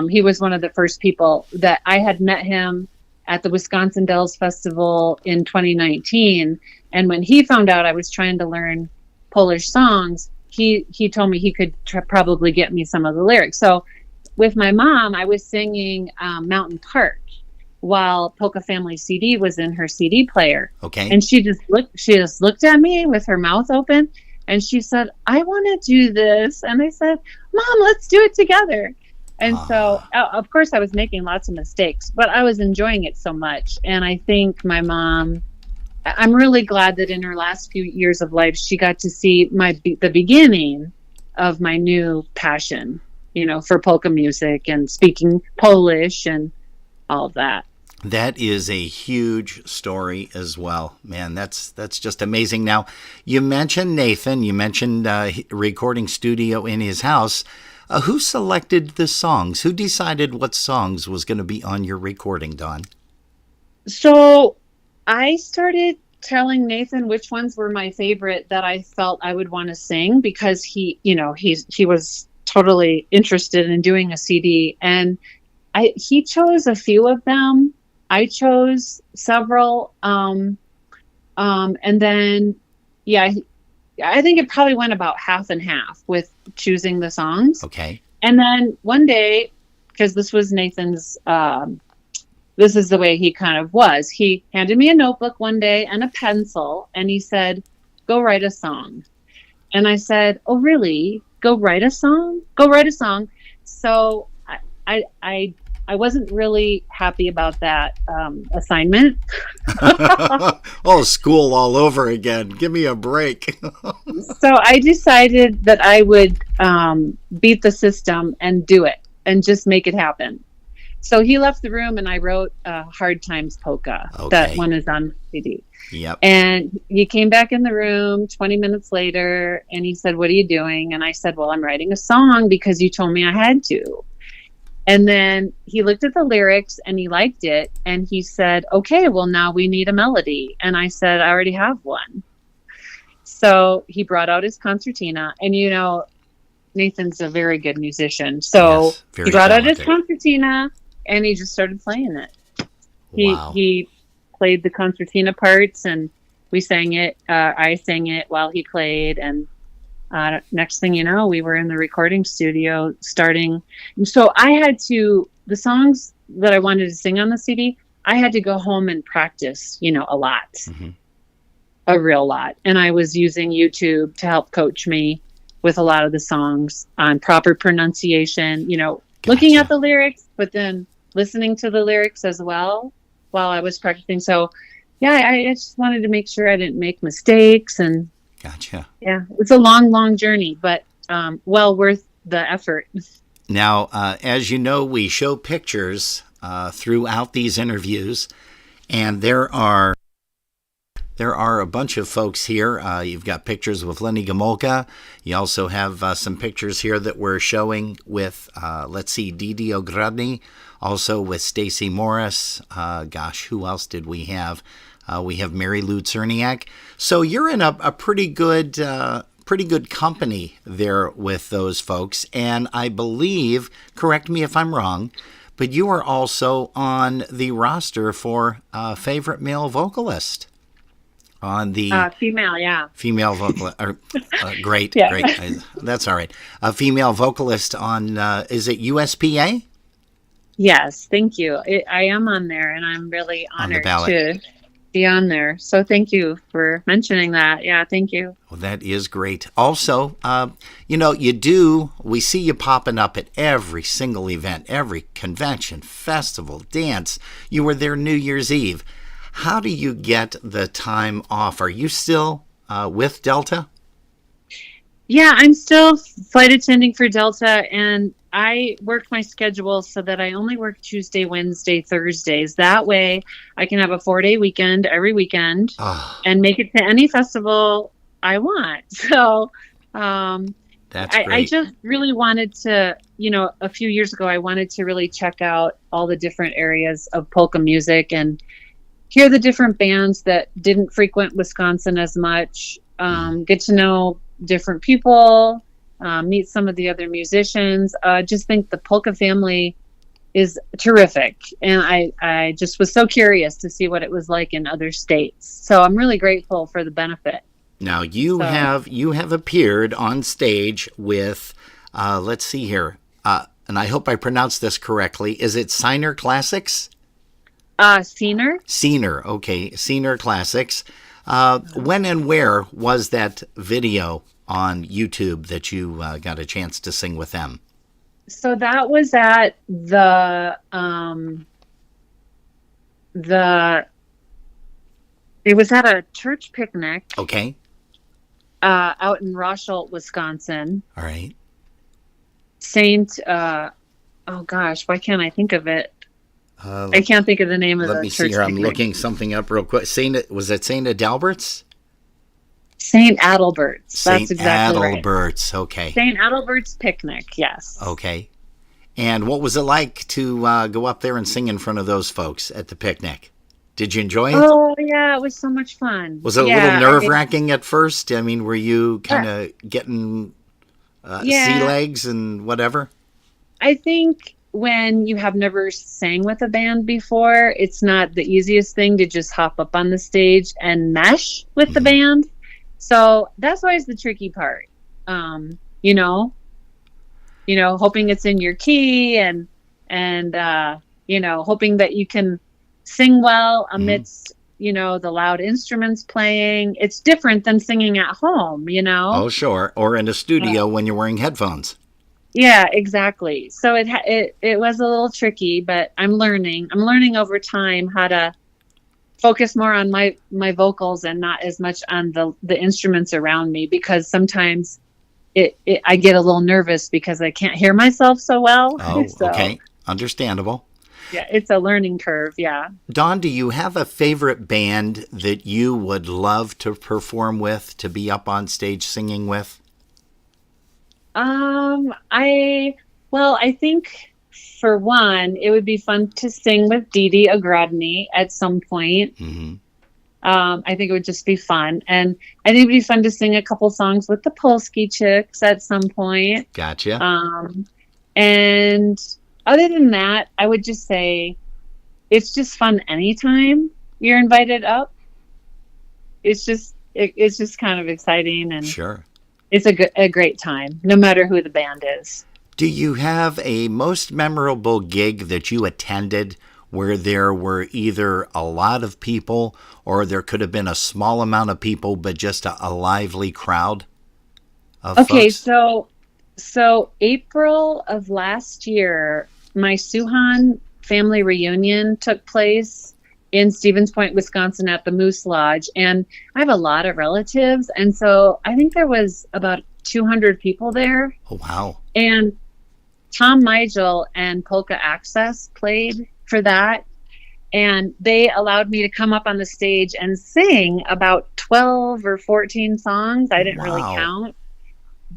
He was one of the first people that I had met him at the Wisconsin Dells Festival in 2019. And when he found out I was trying to learn Polish songs, he told me he could probably get me some of the lyrics. So with my mom, I was singing Mountain Park while Polka Family CD was in her CD player. Okay. And she just looked at me with her mouth open and she said, I want to do this. And I said, Mom, let's do it together. And so, of course, I was making lots of mistakes, but I was enjoying it so much. And I think my mom, I'm really glad that in her last few years of life, she got to see the beginning of my new passion, for polka music and speaking Polish and all of that. That is a huge story as well, man. That's just amazing. Now, you mentioned Nathan. You mentioned recording studio in his house. Who selected the songs? Who decided what songs was going to be on your recording, Dawn? So I started telling Nathan which ones were my favorite that I felt I would want to sing because he was totally interested in doing a CD. And he chose a few of them. I chose several. And then, yeah, I think it probably went about half and half with choosing the songs. Okay. And then one day, because this was Nathan's, this is the way he kind of was. He handed me a notebook one day and a pencil, and he said, "Go write a song." And I said, "Oh, really? Go write a song? Go write a song." So I wasn't really happy about that assignment. Oh, school all over again. Give me a break. So I decided that I would beat the system and do it and just make it happen. So he left the room and I wrote Hard Times Polka. Okay. That one is on CD. Yep. And he came back in the room 20 minutes later and he said, "What are you doing?" And I said, "Well, I'm writing a song because you told me I had to." And then he looked at the lyrics and he liked it. And he said, "Okay, well, now we need a melody." And I said, "I already have one." So he brought out his concertina. And, you know, Nathan's a very good musician. So Yes, very he brought out his talented. concertina and he just started playing it. Wow. He played the concertina parts and we sang it. I sang it while he played. And next thing you know, we were in the recording studio starting. And so I had to, the songs that I wanted to sing on the CD, I had to go home and practice, you know, a lot, a real lot. And I was using YouTube to help coach me with a lot of the songs on proper pronunciation, you know, looking at the lyrics, but then listening to the lyrics as well while I was practicing. So yeah, I just wanted to make sure I didn't make mistakes. And Gotcha. yeah, it's a long, long journey, but well worth the effort. Now, as you know, we show pictures throughout these interviews, and there are a bunch of folks here. You've got pictures with Lenny Gomolka. You also have some pictures here that we're showing with, let's see, Didi Ogrodny, also with Stacy Morris. Gosh, who else did we have? We have Mary Lou Czerniak. So you're in a pretty good company there with those folks. And I believe, correct me if I'm wrong, but you are also on the roster for favorite male vocalist on the Female, yeah. female vocalist. Great, Yeah. great. That's all right. A female vocalist on, is it USPA? Yes, thank you. I am on there, and I'm really On the honored ballot. to be on there. So thank you for mentioning that. Yeah, thank you. Well, that is great. Also, you know, we see you popping up at every single event, every convention, festival, dance. You were there New Year's Eve. How do you get the time off? Are you still with Delta? Yeah, I'm still flight attending for Delta, and I work my schedule so that I only work Tuesday, Wednesday, Thursdays. That way I can have a 4-day weekend every weekend and make it to any festival I want. So That's I great. just really wanted to, you know, a few years ago, I wanted to really check out all the different areas of polka music and hear the different bands that didn't frequent Wisconsin as much, get to know different people, meet some of the other musicians. Just think the polka family is terrific. And I just was so curious to see what it was like in other states. So I'm really grateful for the benefit. Now you have appeared on stage with, let's see here, and I hope I pronounced this correctly. Is it Siner Classics? Scener? Scener, okay, Scener Classics. When and where was that video on YouTube that you got a chance to sing with them? So that was at it was at a church picnic. Okay. Out in Rosholt, Wisconsin. All right. Saint, oh gosh, why can't I think of it? I can't think of the name of the Let me church see here. I'm picnic. looking something up real quick. Was it Saint Adalbert's? Saint Adalbert's. That's Saint exactly right. Adalbert's. Okay. Saint Adalbert's picnic. Yes. Okay. And what was it like to go up there and sing in front of those folks at the picnic? Did you enjoy it? Oh yeah, it was so much fun. Was it a little nerve-wracking at first? I mean, were you kind of getting sea legs and whatever? I think when you have never sang with a band before, it's not the easiest thing to just hop up on the stage and mesh with the band. So that's always the tricky part. You know, hoping it's in your key and hoping that you can sing well amidst, the loud instruments playing. It's different than singing at home, Oh, sure. Or in a studio when you're wearing headphones. Yeah, exactly. So it was a little tricky, but I'm learning over time how to focus more on my vocals and not as much on the instruments around me, because sometimes I get a little nervous because I can't hear myself so well. Oh, So, okay. Understandable. yeah, it's a learning curve. Yeah. Dawn, do you have a favorite band that you would love to perform with, to be up on stage singing with? I think for one, it would be fun to sing with Didi Ogrodny at some point. Mm-hmm. I think it would just be fun. And I think it'd be fun to sing a couple songs with the Polski Chicks at some point. Gotcha. And other than that, I would just say it's just fun anytime you're invited up. It's just kind of exciting, and Sure. it's a great time, no matter who the band is. Do you have a most memorable gig that you attended where there were either a lot of people or there could have been a small amount of people, but just a lively crowd of folks? So April of last year, my Suchon family reunion took place in Stevens Point, Wisconsin at the Moose Lodge. And I have a lot of relatives. And so I think there was about 200 people there. Oh, wow. And Tom Migel and Polka Access played for that. And they allowed me to come up on the stage and sing about 12 or 14 songs. I didn't really Wow. count.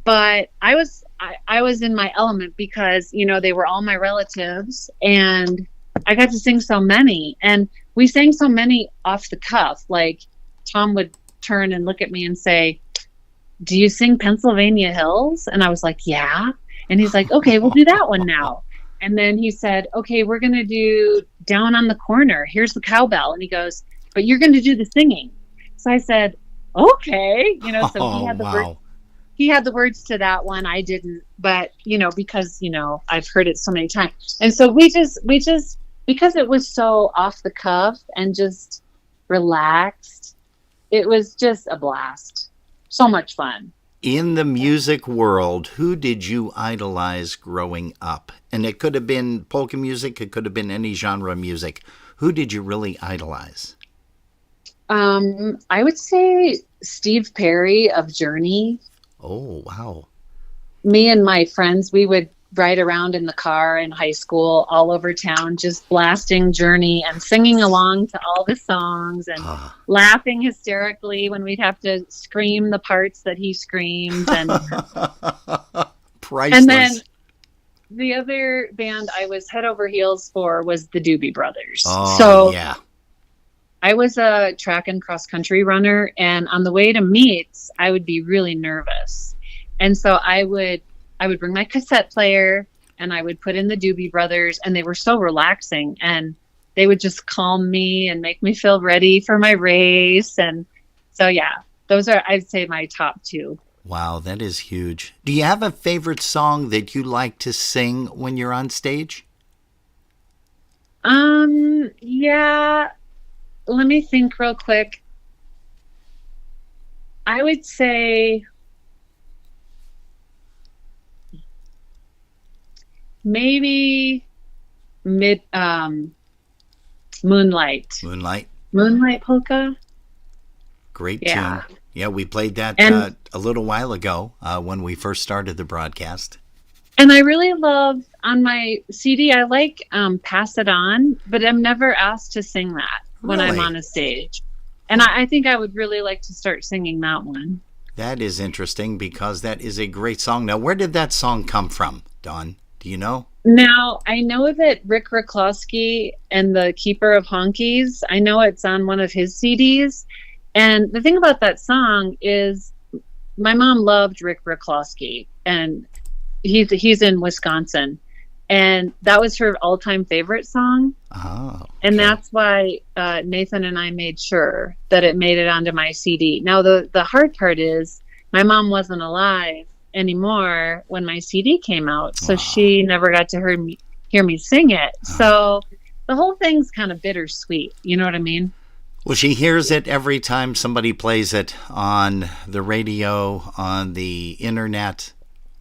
But I was in my element because, they were all my relatives, and I got to sing so many. And we sang so many off the cuff. Like, Tom would turn and look at me and say, "Do you sing Pennsylvania Hills?" And I was like, "Yeah." And he's like, "Okay, we'll do that one now." And then he said, "Okay, we're going to do Down on the Corner. Here's the cowbell." And he goes, "But you're going to do the singing." So I said, "Okay." So he had the wow. he had the words to that one. I didn't, but because I've heard it so many times. And so we just because it was so off the cuff and just relaxed, it was just a blast. So much fun. In the music world, who did you idolize growing up? And it could have been polka music, it could have been any genre of music. Who did you really idolize? I would say Steve Perry of Journey. Oh, wow. Me and my friends, we would ride around in the car in high school all over town, just blasting Journey and singing along to all the songs and laughing hysterically when we'd have to scream the parts that he screamed. And Priceless. And then the other band I was head over heels for was the Doobie Brothers. Oh, so yeah. I was a track and cross country runner, and on the way to meets, I would be really nervous. And so I would bring my cassette player and I would put in the Doobie Brothers, and they were so relaxing, and they would just calm me and make me feel ready for my race. And so, yeah, those are, I'd say, my top two. Wow, that is huge. Do you have a favorite song that you like to sing when you're on stage? Yeah. Let me think real quick. I would say maybe Moonlight. Moonlight polka. Great Yeah. tune. Yeah, we played that And- a little while ago when we first started the broadcast. And I really love, on my CD, I like Pass It On, but I'm never asked to sing that when I'm Really? on a stage. And I think I would really like to start singing that one. That is interesting because that is a great song. Now, where did that song come from, Dawn? Do you know? Now, I know that Rick Ruklowski and the Keeper of Honkies, I know it's on one of his CDs. And the thing about that song is my mom loved Rick Ruklowski, and he's in Wisconsin. And that was her all-time favorite song. Oh. And okay. that's why Nathan and I made sure that it made it onto my CD. Now, the hard part is my mom wasn't alive anymore when my CD came out, so she never got to hear me sing it. So the whole thing's kind of bittersweet. You know what I mean? Well, she hears it every time somebody plays it on the radio, on the internet.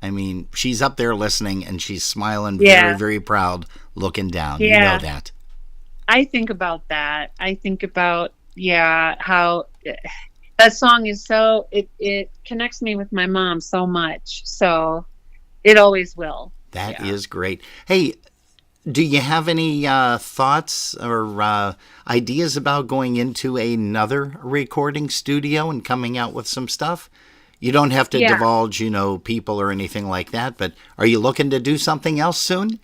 I mean, she's up there listening and she's smiling, very, very proud, looking down. Yeah. You know that. I think about that. I think about, how that song is so, it connects me with my mom so much. So it always will. That is great. Hey, do you have any thoughts or ideas about going into another recording studio and coming out with some stuff? You don't have to divulge, people or anything like that, but are you looking to do something else soon?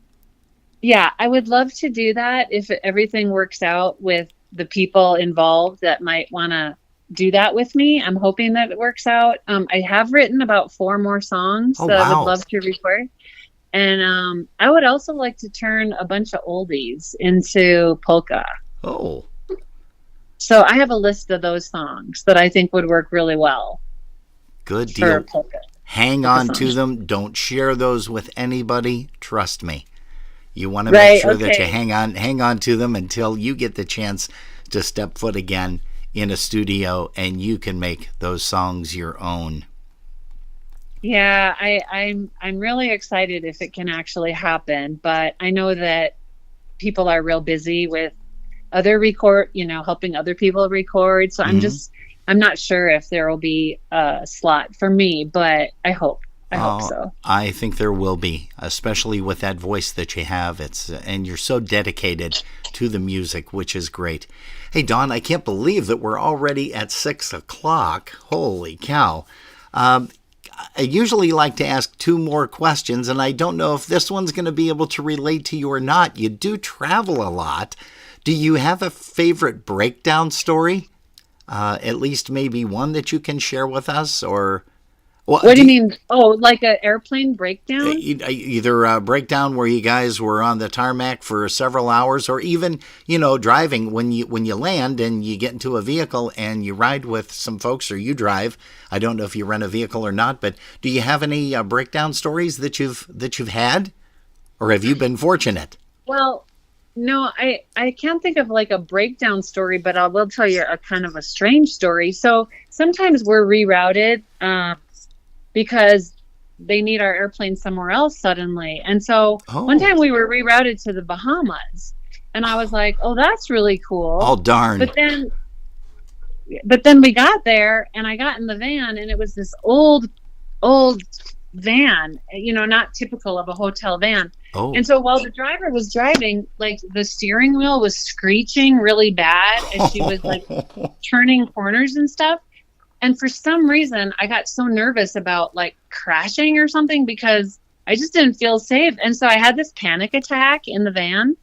Yeah, I would love to do that if everything works out with the people involved that might want to do that with me. I'm hoping that it works out. I have written about 4 more songs that I would love to record. And I would also like to turn a bunch of oldies into polka. Oh. So I have a list of those songs that I think would work really well. Good deal. Polka. Hang on to them. Don't share those with anybody. Trust me. You want to make sure that you hang on to them until you get the chance to step foot again in a studio and you can make those songs your own. Yeah, I'm really excited if it can actually happen, but I know that people are real busy with other helping other people record. So I'm not sure if there will be a slot for me, but I hope so. I think there will be, especially with that voice that you have. And you're so dedicated to the music, which is great. Hey, Dawn, I can't believe that we're already at 6:00. Holy cow. I usually like to ask 2 more questions, and I don't know if this one's going to be able to relate to you or not. You do travel a lot. Do you have a favorite breakdown story? At least maybe one that you can share with us, or... Well, what do you mean? Oh, like an airplane breakdown? Either a breakdown where you guys were on the tarmac for several hours, or even, driving when you land and you get into a vehicle and you ride with some folks, or you drive. I don't know if you rent a vehicle or not, but do you have any breakdown stories that you've had, or have you been fortunate? Well, no, I can't think of like a breakdown story, but I will tell you a kind of a strange story. So sometimes we're rerouted. Because they need our airplane somewhere else suddenly. And so one time we were rerouted to the Bahamas, and I was like, oh, that's really cool. Oh, darn. But then we got there, and I got in the van, and it was this old van, not typical of a hotel van. Oh. And so while the driver was driving, like the steering wheel was screeching really bad as she was like turning corners and stuff. And for some reason, I got so nervous about like crashing or something because I just didn't feel safe. And so I had this panic attack in the van,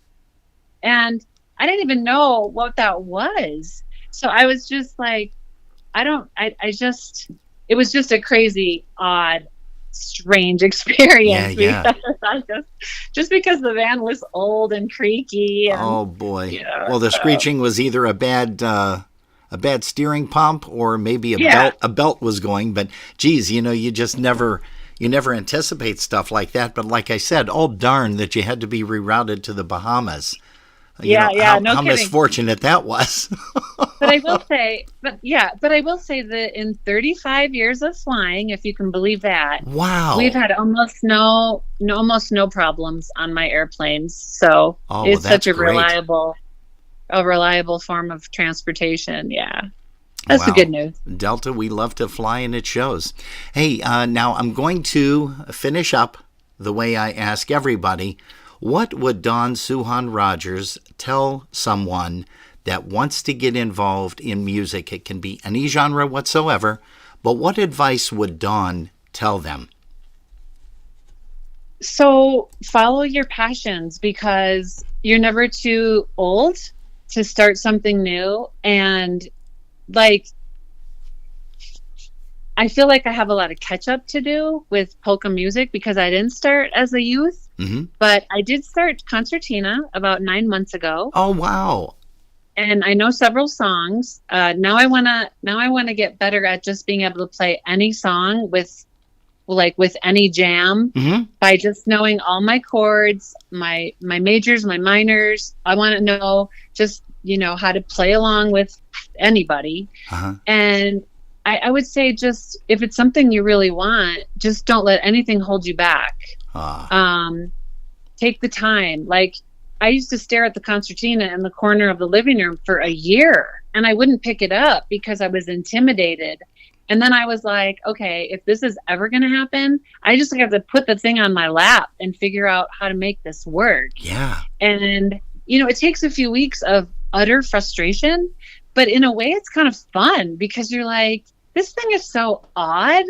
and I didn't even know what that was. So I was just like, it was just a crazy, odd, strange experience. Yeah. Just because the van was old and creaky. And, oh boy. Well, the screeching was either a bad steering pump, or maybe a belt was going, but geez, you just never anticipate stuff like that. But like I said, oh darn that you had to be rerouted to the Bahamas. No kidding. Misfortunate that was. But I will say that in 35 years of flying, if you can believe that, wow, we've had almost no problems on my airplanes. So it's such a reliable form of transportation. Yeah. That's the good news. Delta, we love to fly, and it shows. Hey, now I'm going to finish up the way I ask everybody. What would Dawn Suchon Rogers tell someone that wants to get involved in music? It can be any genre whatsoever, but what advice would Dawn tell them? So follow your passions, because you're never too old to start something new. And like, I feel like I have a lot of catch up to do with polka music because I didn't start as a youth. But I did start concertina about 9 months ago, Oh, wow. and I know several songs. Now I wanna get better at just being able to play any song with any jam by just knowing all my chords, my majors, my minors. I want to know just how to play along with anybody. And I would say, just if it's something you really want, just don't let anything hold you back. Take the time. Like, I used to stare at the concertina in the corner of the living room for a year, and I wouldn't pick it up because I was intimidated. And then I was like, okay, if this is ever going to happen, I just have to put the thing on my lap and figure out how to make this work. Yeah. And, it takes a few weeks of utter frustration, but in a way it's kind of fun because you're like, this thing is so odd.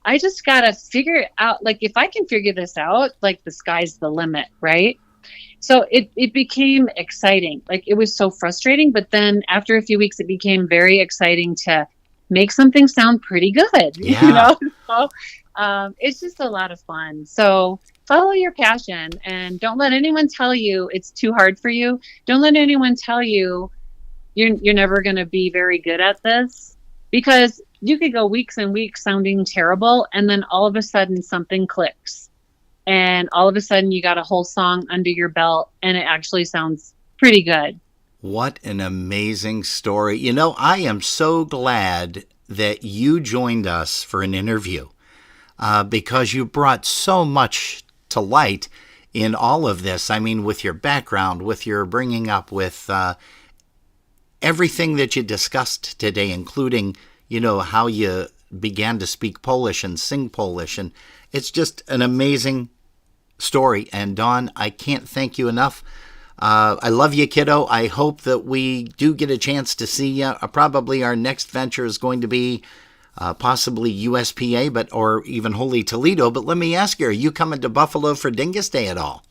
I just got to figure it out. Like, if I can figure this out, like, the sky's the limit, right? So it became exciting. Like, it was so frustrating, but then after a few weeks, it became very exciting to make something sound pretty good. Yeah. So it's just a lot of fun. So follow your passion, and don't let anyone tell you it's too hard for you. Don't let anyone tell you you're never going to be very good at this, because you could go weeks and weeks sounding terrible, and then all of a sudden something clicks, and all of a sudden you got a whole song under your belt and it actually sounds pretty good. What an amazing story. I am so glad that you joined us for an interview because you brought so much to light in all of this. I mean, with your background, with your bringing up, with everything that you discussed today, including, how you began to speak Polish and sing Polish. And it's just an amazing story. And Dawn, I can't thank you enough. I love you, kiddo. I hope that we do get a chance to see you. Probably our next venture is going to be possibly USPA, or even Holy Toledo. But let me ask you, are you coming to Buffalo for Dingus Day at all?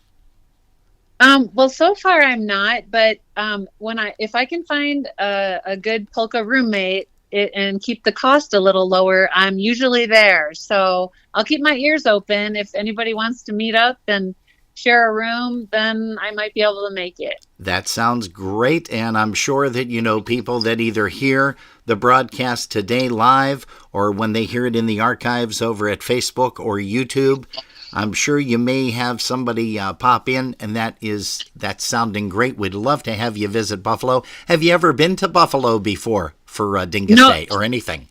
Well, so far I'm not, but if I can find a good polka roommate and keep the cost a little lower, I'm usually there. So I'll keep my ears open. If anybody wants to meet up and share a room, then I might be able to make it. That sounds great, and I'm sure that, people that either hear the broadcast today live or when they hear it in the archives over at Facebook or YouTube, I'm sure you may have somebody pop in, and that's sounding great. We'd love to have you visit Buffalo. Have you ever been to Buffalo before for Dingus Day or anything?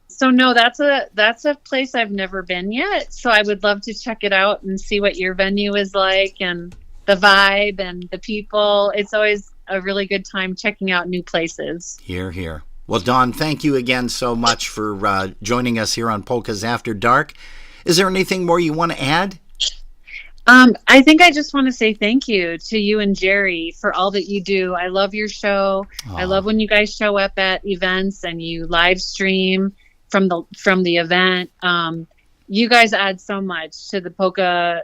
So no, that's a place I've never been yet. So I would love to check it out and see what your venue is like and the vibe and the people. It's always a really good time checking out new places. Hear, hear. Well, Dawn, thank you again so much for joining us here on Polkas After Dark. Is there anything more you want to add? I think I just want to say thank you to you and Jerry for all that you do. I love your show. I love when you guys show up at events and you live stream from the event. You guys add so much to the polka,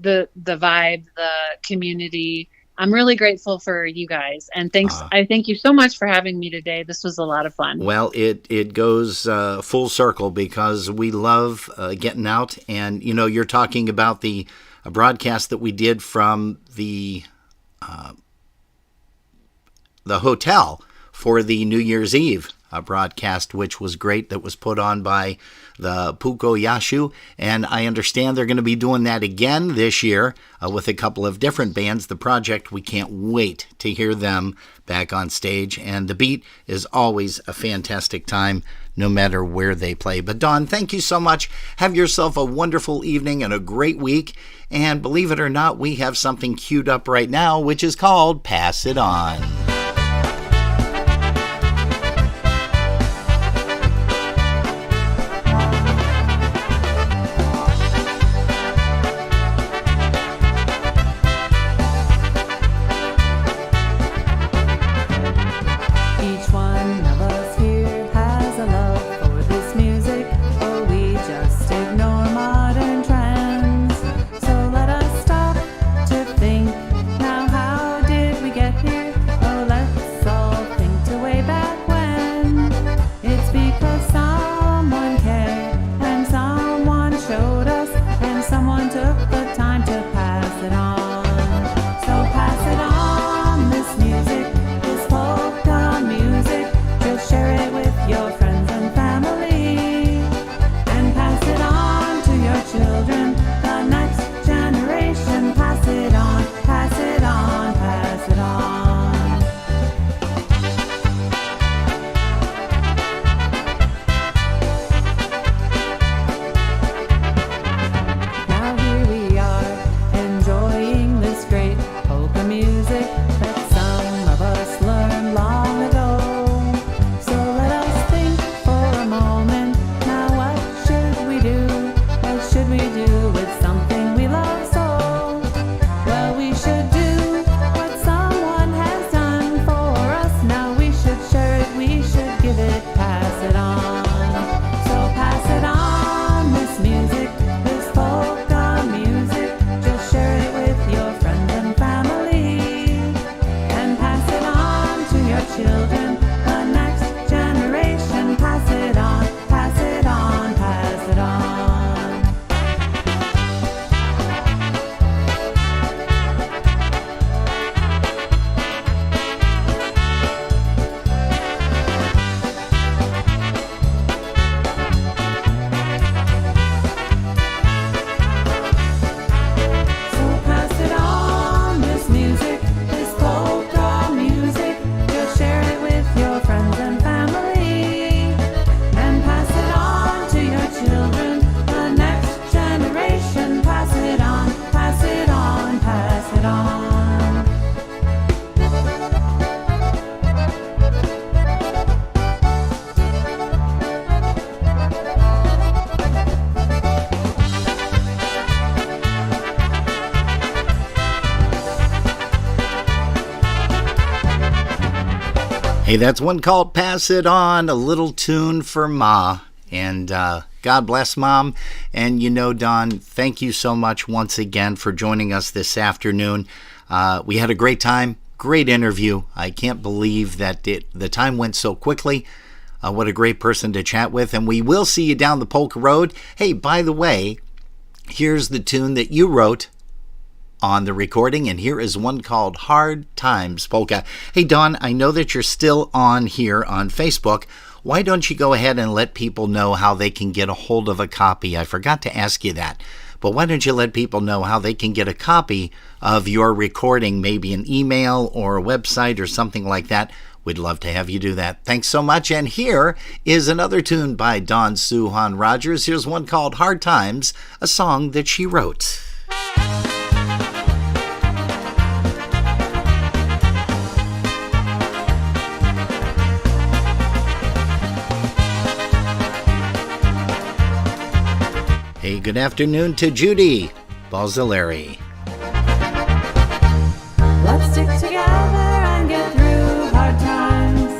the vibe, the community. I'm really grateful for you guys, and thanks. I thank you so much for having me today. This was a lot of fun. Well, it goes full circle because we love getting out, and you're talking about the broadcast that we did from the hotel for the New Year's Eve broadcast, which was great, that was put on by the Puko Yashu, and I understand they're going to be doing that again this year with a couple of different bands. The Project, we can't wait to hear them back on stage, and the Beat is always a fantastic time no matter where they play. But Dawn, thank you so much. Have yourself a wonderful evening and a great week, and believe it or not, we have something queued up right now which is called Pass It On. Oh, children, the next generation. Pass it on, pass it on, pass it on. So pass it on, this music, this polka music. Just share it with your friends and family, and pass it on to your children, the next generation. Pass it on, pass it on, pass it on. Hey, that's one called Pass It On, a little tune for Ma. And God bless Mom. And you know, Don, thank you so much once again for joining us this afternoon. We had a great time, great interview. I can't believe that the time went so quickly. What a great person to chat with. And we will see you down the Polka Road. Hey, by the way, here's the tune that you wrote on the recording, and here is one called Hard Times Polka. Hey, Dawn, I know that you're still on here on Facebook. Why don't you go ahead and let people know how they can get a hold of a copy? I forgot to ask you that, but why don't you let people know how they can get a copy of your recording, maybe an email or a website or something like that? We'd love to have you do that. Thanks so much. And here is another tune by Dawn Suchon Rogers. Here's one called Hard Times, a song that she wrote. Hey, good afternoon to Judy Balzalari. Let's stick together and get through hard times.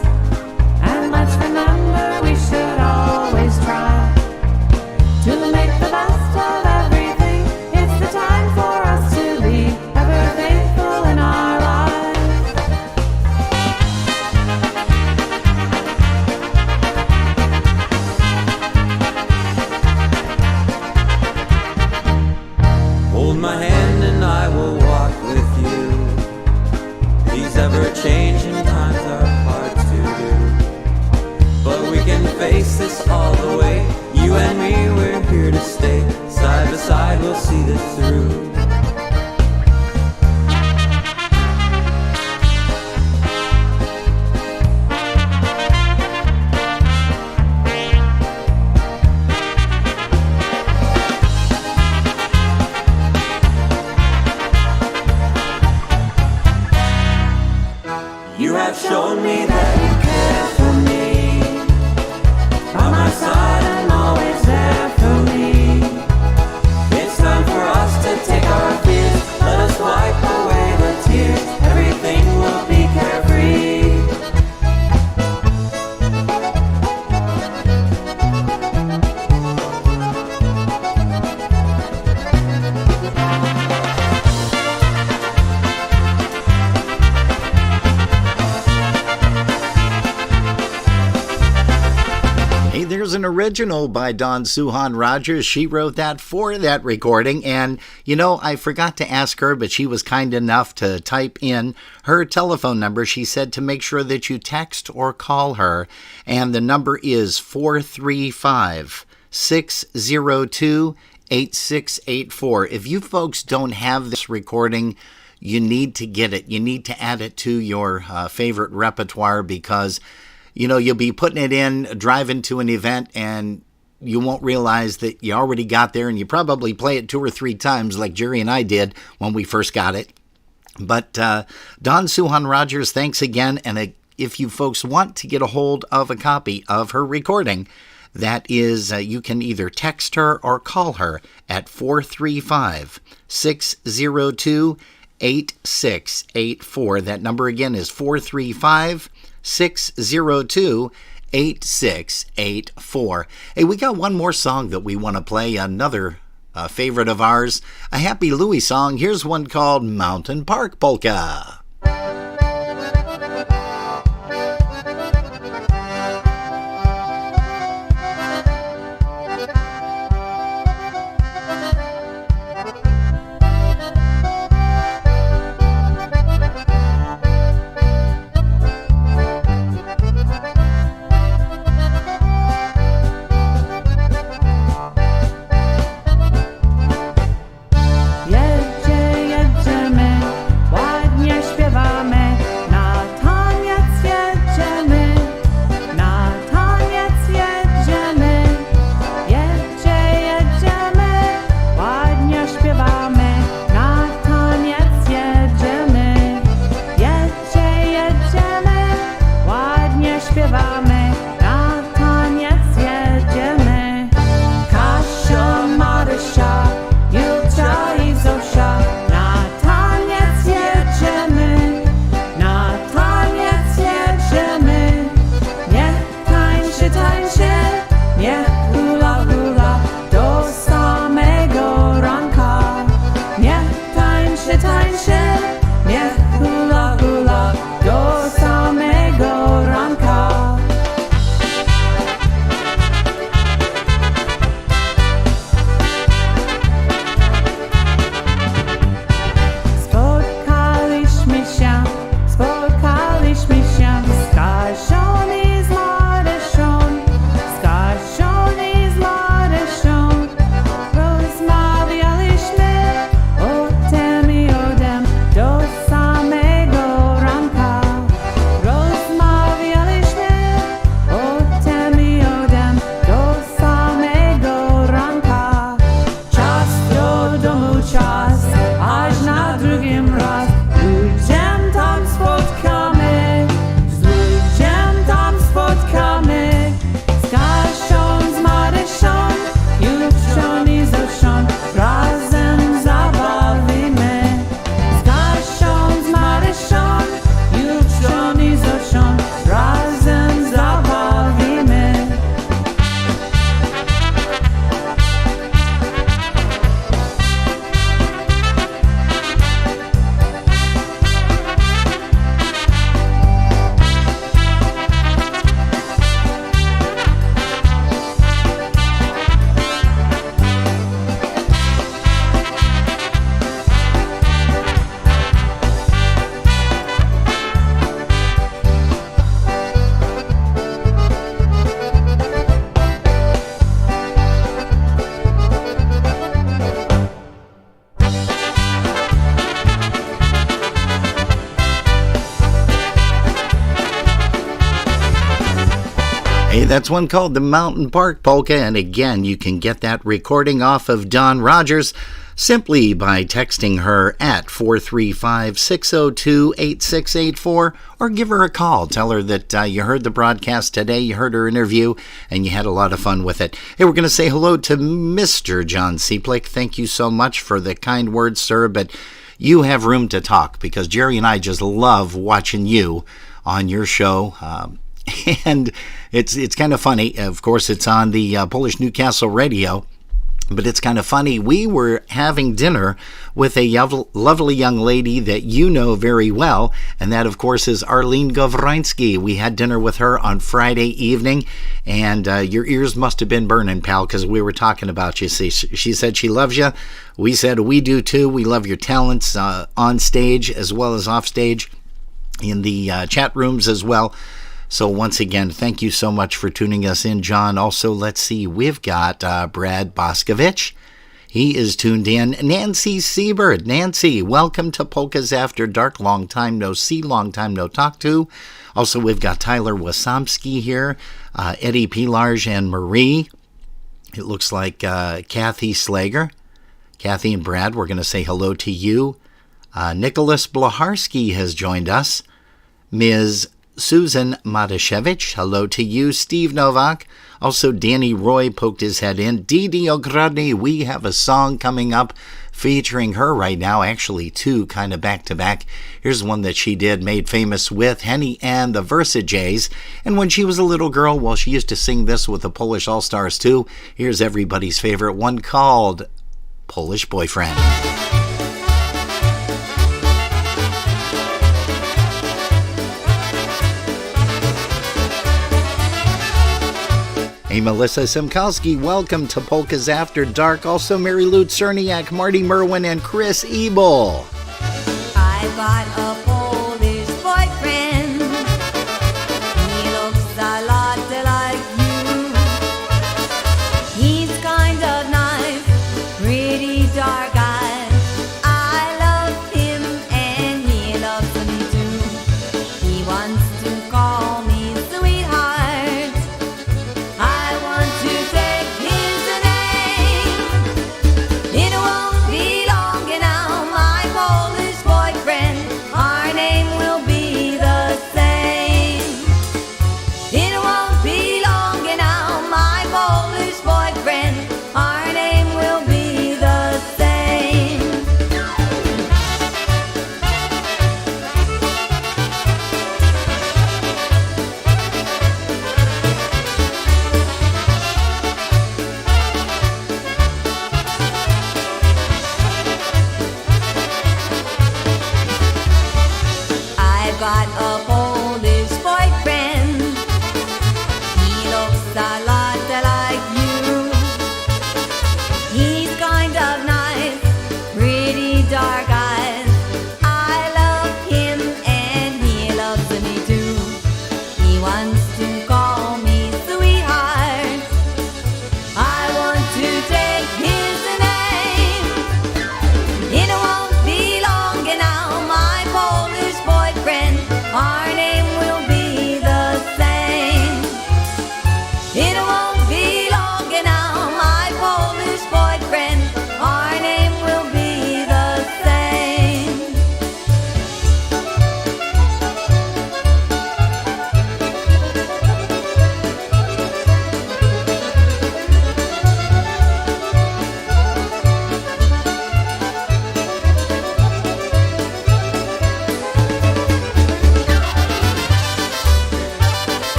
And let's remember we should always try to make the best of everything. It's the time for us to be ever faithful in our lives. Hold my hand and I will walk with you. These ever-changing times are hard to do, but we can face this all the way. You and me, we're here to stay. Side by side, we'll see this through. You have shown me that you care for me. By my side and always there for me. It's time for us to take our fears. Let us wipe away the tears. Everything will be carefree. Hey, there's an original by Dawn Suchon Rogers. She wrote that for that recording. And, you know, I forgot to ask her, but she was kind enough to type in her telephone number. She said to make sure that you text or call her. And the number is 435-602-8684. If you folks don't have this recording, you need to get it. You need to add it to your favorite repertoire, because you know, you'll be putting it in, driving to an event, and you won't realize that you already got there, and you probably play it 2 or 3 times like Jerry and I did when we first got it. But Dawn Suchon Rogers, thanks again. And if you folks want to get a hold of a copy of her recording, that is, you can either text her or call her at 435-602-8684. That number again is 435-602-8684. Hey, we got one more song that we want to play, another favorite of ours, a Happy Louie song. Here's one called Mountain Park Polka. Hey, that's one called the Mountain Park Polka, and again, you can get that recording off of Dawn Rogers simply by texting her at 435-602-8684 or give her a call. Tell her that you heard the broadcast today, you heard her interview, and you had a lot of fun with it. Hey, we're going to say hello to Mr. John Seaplick. Thank you so much for the kind words, sir, but you have room to talk because Jerry and I just love watching you on your show. And it's kind of funny. Of course, it's on the Polish Newcastle radio, but it's kind of funny. We were having dinner with a lovely young lady that you know very well, and that, of course, is Arlene Gawroński. We had dinner with her on Friday evening, and your ears must have been burning, pal, because we were talking about you. See, she said she loves you. We said we do, too. We love your talents on stage as well as off stage, in the chat rooms as well. So once again, thank you so much for tuning us in, John. Also, let's see, we've got Brad Boscovich. He is tuned in. Nancy Siebert. Nancy, welcome to Polkas After Dark. Long time no see, long time no talk to. Also, we've got Tyler Wasomski here, Eddie Pilarge and Marie. It looks like Kathy Slager. Kathy and Brad, we're going to say hello to you. Nicholas Blaharski has joined us. Ms. Susan Matashevich, hello to you. Steve Novak, also Danny Roy poked his head in. Didi Ogrodny, we have a song coming up featuring her right now, actually two kind of back to back. Here's one that she did, made famous with Henny and the Versajays. And when she was a little girl, well, she used to sing this with the Polish All-Stars too. Here's everybody's favorite one called Polish Boyfriend. Hey, Melissa Simkowski, welcome to Polkas After Dark. Also, Mary Lou Cerniak, Marty Merwin, and Chris Ebel. I've got a Polish boyfriend. He looks a lot like you. He's kind of nice, pretty dark eyes. I love him and he loves me too. He wants to call me sweetheart. I want to take his name. It won't be long now, my Polish boyfriend. Our name will be the same. It won't be long now, my Polish boyfriend. Our name will be the same. I've got a Polish boyfriend. He looks a lot like you. He's kind of nice, pretty dark eyes. I love him and he loves me too. He wants to call me sweetheart. I want to take his name. It won't be long now, my Polish boyfriend. Our name will be the same. It won't be long now, my Polish boyfriend. Our name will be the same.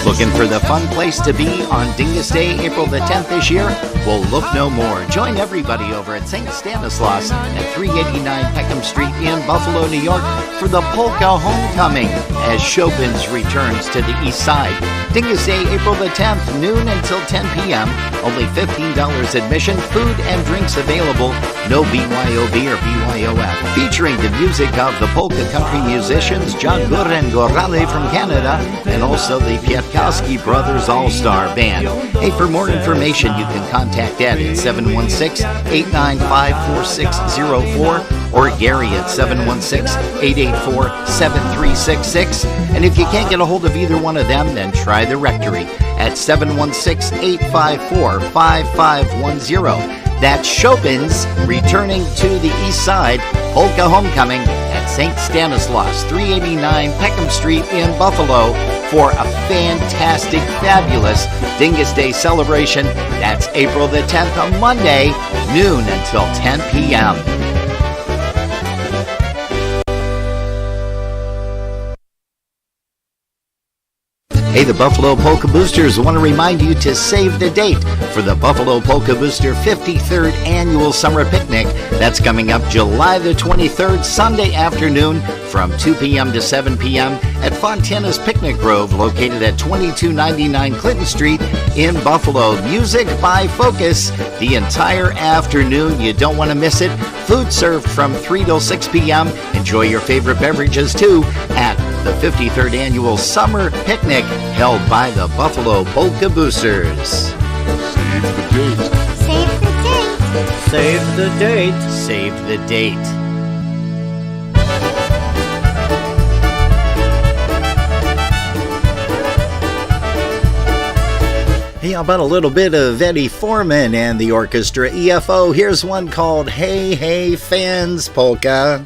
Looking for the fun place to be on Dingus Day, April the 10th this year? Well, look no more. Join everybody over at St. Stanislaus at 389 Peckham Street in Buffalo, New York for the Polka Homecoming as Chopin's returns to the east side. Dingus Day, April the 10th, noon until 10 p.m. Only $15 admission, food and drinks available. No BYOB or BYOF. Featuring the music of the polka country musicians John Gur and Gorale from Canada and also the Piet Murkowski Brothers All-Star Band. Hey, for more information, you can contact Ed at 716-895-4604 or Gary at 716-884-7366. And if you can't get a hold of either one of them, then try the rectory at 716-854-5510. That's Chopin's returning to the east side, Polka Homecoming at St. Stanislaus, 389 Peckham Street in Buffalo for a fantastic, fabulous Dingus Day celebration. That's April the 10th, a Monday, noon until 10 p.m. Hey, the Buffalo Polka Boosters want to remind you to save the date for the Buffalo Polka Booster 53rd Annual Summer Picnic. That's coming up July the 23rd, Sunday afternoon from 2 p.m. to 7 p.m. at Fontana's Picnic Grove, located at 2299 Clinton Street in Buffalo. Music by Focus the entire afternoon. You don't want to miss it. Food served from 3 till 6 p.m. Enjoy your favorite beverages, too, at the 53rd Annual Summer Picnic held by the Buffalo Polka Boosters. Save the date. Save the date. Save the date. Save the date. Hey, how about a little bit of Eddie Foreman and the orchestra EFO? Here's one called Hey Hey Fans Polka.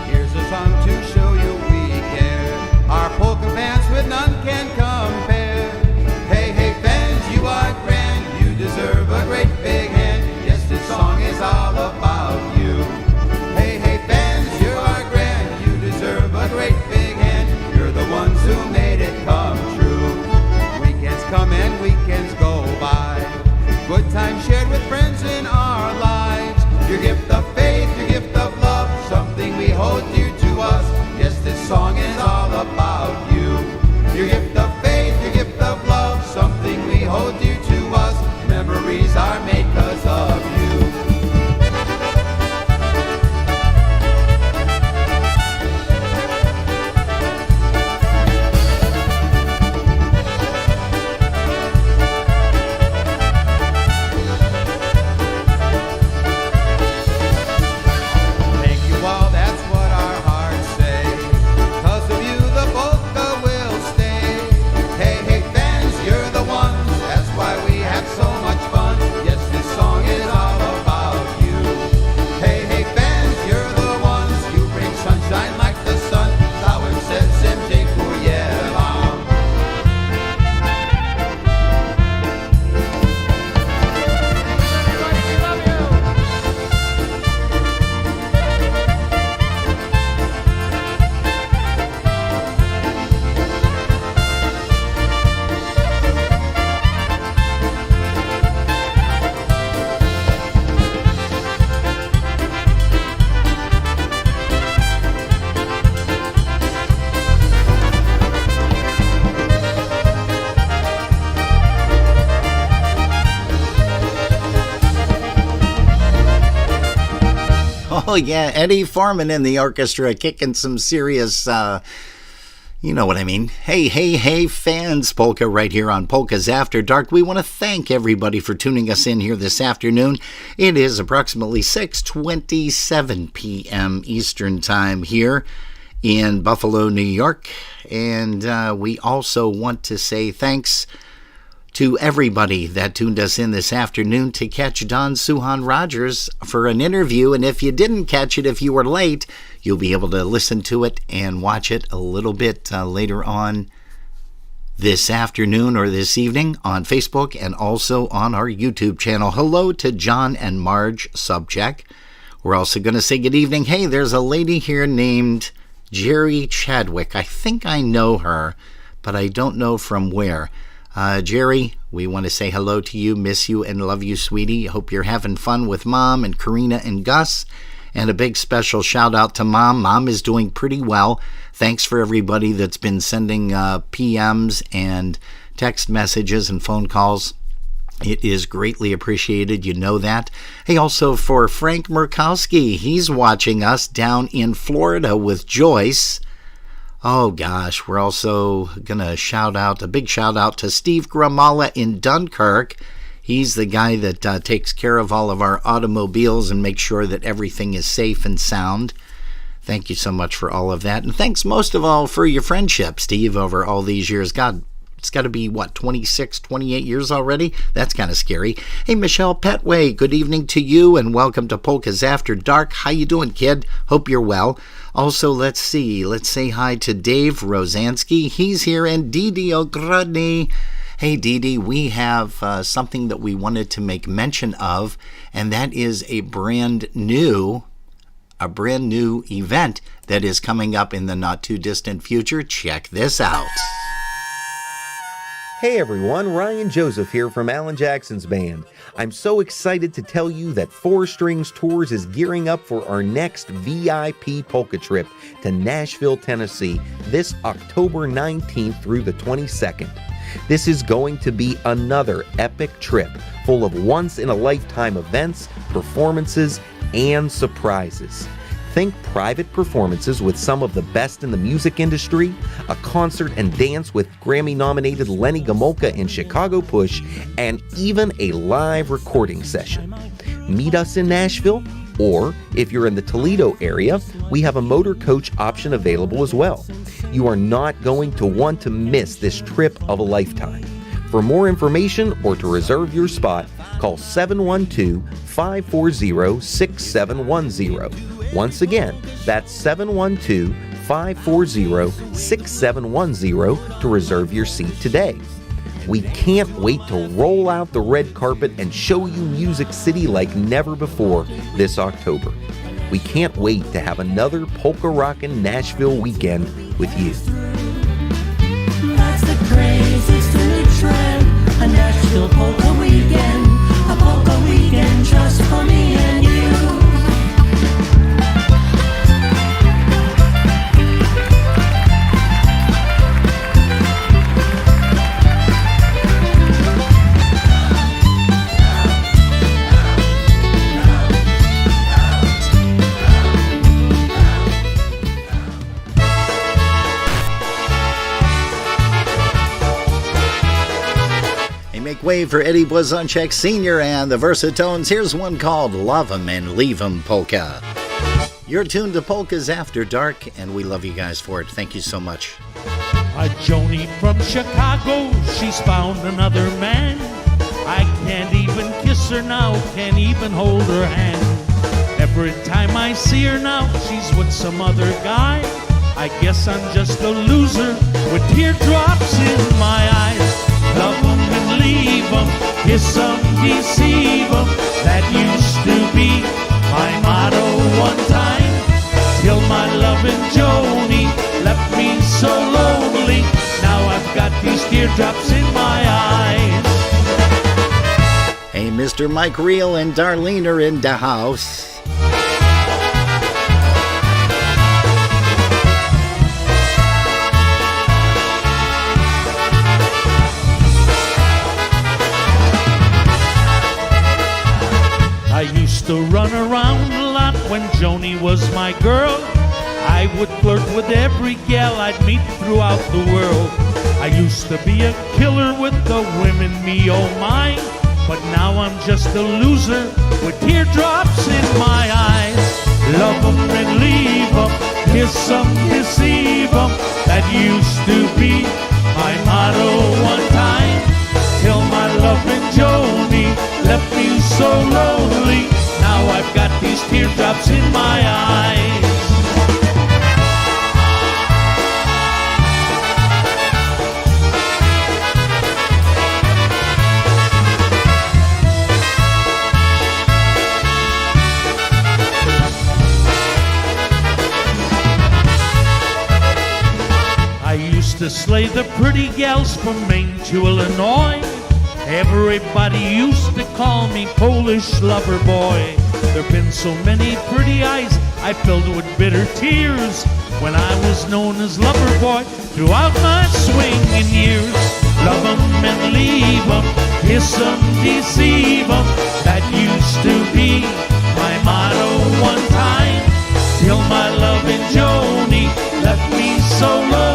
Here's a song to show you we care. Our polka fans with none can compare. Hey, hey fans, you are grand. You deserve a great big hand. Yes, this song is all about you. Hey, hey fans, you are grand. You deserve a great big hand. You're the ones who made it come true. Weekends come and weekends go by. Good times shared with friends in our lives. Your gift of faith, your gift of love, something we hold dear to us. Yes, this song is all about you. Your gift of faith, your gift of love, something we hold dear to us. Memories are made 'cause of you. Thank you all, that's what our hearts say. 'Cause of you, the polka will stay. Hey, hey fans, you're the ones. That's why we have so much fun. Yes, this song is all about you. Hey, hey fans, you're the ones. You bring sunshine like the sun. Całym sercem dziękuję wam. Oh, yeah, Eddie Foreman in the orchestra kicking some serious, you know what I mean. Hey, hey, hey, fans polka right here on Polkas After Dark. We want to thank everybody for tuning us in here this afternoon. It is approximately 6:27 p.m. Eastern Time here in Buffalo, New York. And we also want to say thanks to everybody that tuned us in this afternoon to catch Don Suchon Rogers for an interview. And if you didn't catch it, if you were late, you'll be able to listen to it and watch it a little bit later on this afternoon or this evening on Facebook and also on our YouTube channel. Hello to John and Marge Subcheck. We're also going to say good evening. Hey, there's a lady here named Jerry Chadwick. I think I know her, but I don't know from where. Jerry, we want to say hello to you, miss you, and love you, sweetie. Hope you're having fun with Mom and Karina and Gus. And a big special shout out to Mom. Mom is doing pretty well. Thanks for everybody that's been sending PMs and text messages and phone calls. It is greatly appreciated. You know that. Hey, also for Frank Murkowski. He's watching us down in Florida with Joyce. Oh gosh, we're also going to a big shout out to Steve Gramala in Dunkirk. He's the guy that takes care of all of our automobiles and makes sure that everything is safe and sound. Thank you so much for all of that. And thanks most of all for your friendship, Steve, over all these years. God, it's got to be, 26, 28 years already? That's kind of scary. Hey, Michelle Petway, good evening to you and welcome to Polkas After Dark. How you doing, kid? Hope you're well. Also, let's say hi to Dave Rosansky. He's here, and Didi Ogrodny. Hey, Didi, we have something that we wanted to make mention of, and that is a brand new event that is coming up in the not too distant future. Check this out. Hey everyone, Ryan Joseph here from Alan Jackson's band. I'm so excited to tell you that Four Strings Tours is gearing up for our next VIP polka trip to Nashville, Tennessee this October 19th through the 22nd. This is going to be another epic trip full of once-in-a-lifetime events, performances, and surprises. Think private performances with some of the best in the music industry, a concert and dance with Grammy-nominated Lenny Gomulka and Chicago Push, and even a live recording session. Meet us in Nashville, or if you're in the Toledo area, we have a motor coach option available as well. You are not going to want to miss this trip of a lifetime. For more information or to reserve your spot, call 712-540-6710. Once again, that's 712-540-6710 to reserve your seat today. We can't wait to roll out the red carpet and show you Music City like never before this October. We can't wait to have another polka rockin' Nashville weekend with you. That's the craziest new trend, a Nashville polka weekend, a polka weekend just for me and you. Make way for Eddie Blazonczak Sr. and the Versatones. Here's one called Love 'Em and Leave 'Em Polka. You're tuned to Polkas After Dark, and we love you guys for it. Thank you so much. A Joni from Chicago, she's found another man. I can't even kiss her now, can't even hold her hand. Every time I see her now, she's with some other guy. I guess I'm just a loser with teardrops in my eyes. Love 'em and leave 'em, kiss 'em, deceive 'em. That used to be my motto one time, till my loving Joni left me so lonely. Now I've got these teardrops in my eyes. Hey, Mr. Mike Reel and Darlene are in the house. I used to run around a lot when Joni was my girl. I would flirt with every gal I'd meet throughout the world. I used to be a killer with the women, me oh my. But now I'm just a loser with teardrops in my eyes. Love 'em and leave 'em, kiss 'em, deceive 'em. That used to be my motto one time, till my loving Joni left me so lonely. Now I've got these teardrops in my eyes. I used to slay the pretty gals from Maine to Illinois. Everybody used to call me Polish lover boy. There've been so many pretty eyes I filled with bitter tears when I was known as lover boy throughout my swinging years. Love 'em and leave 'em, kiss 'em, deceive 'em. That used to be my motto one time, till my loving Joni left me so low.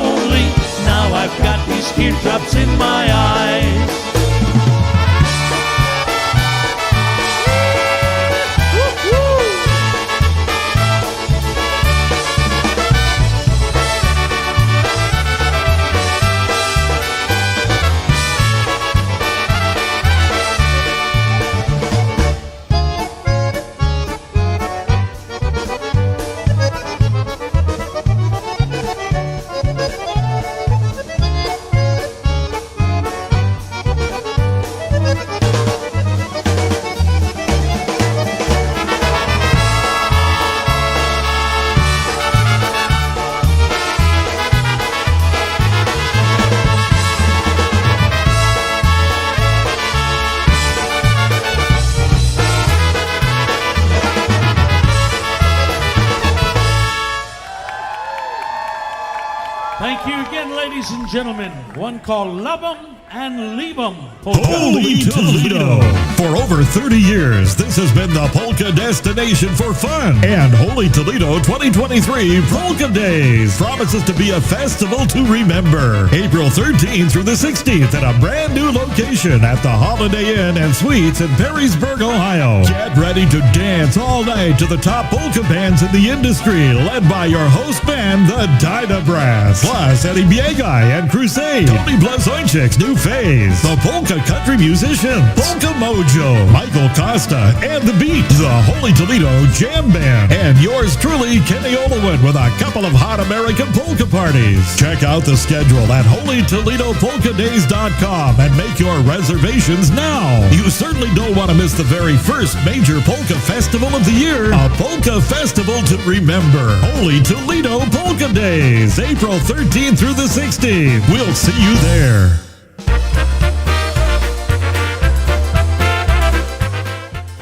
Thank you again, ladies and gentlemen. One called Love 'em and Leave 'em. Holy Toledo! For over 30 years, this has been the polka destination for fun. And Holy Toledo 2023 Polka Days promises to be a festival to remember. April 13th through the 16th at a brand new location at the Holiday Inn and Suites in Perrysburg, Ohio. Get ready to dance all night to the top polka bands in the industry, led by your host band, the Dyna Brass. Plus, Eddie Biegai and Crusade, Tony Blazonczyk's new phase, the Polka Country Musicians, Polka Mojo, Michael Costa, and The Beat, the Holy Toledo Jam Band, and yours truly, Kenny Olowin, with a couple of hot American polka parties. Check out the schedule at HolyToledoPolkaDays.com and make your reservations now. You certainly don't want to miss the very first major polka festival of the year, a polka festival to remember. Holy Toledo Polka Days, April 13th through the 16th. We'll see you there.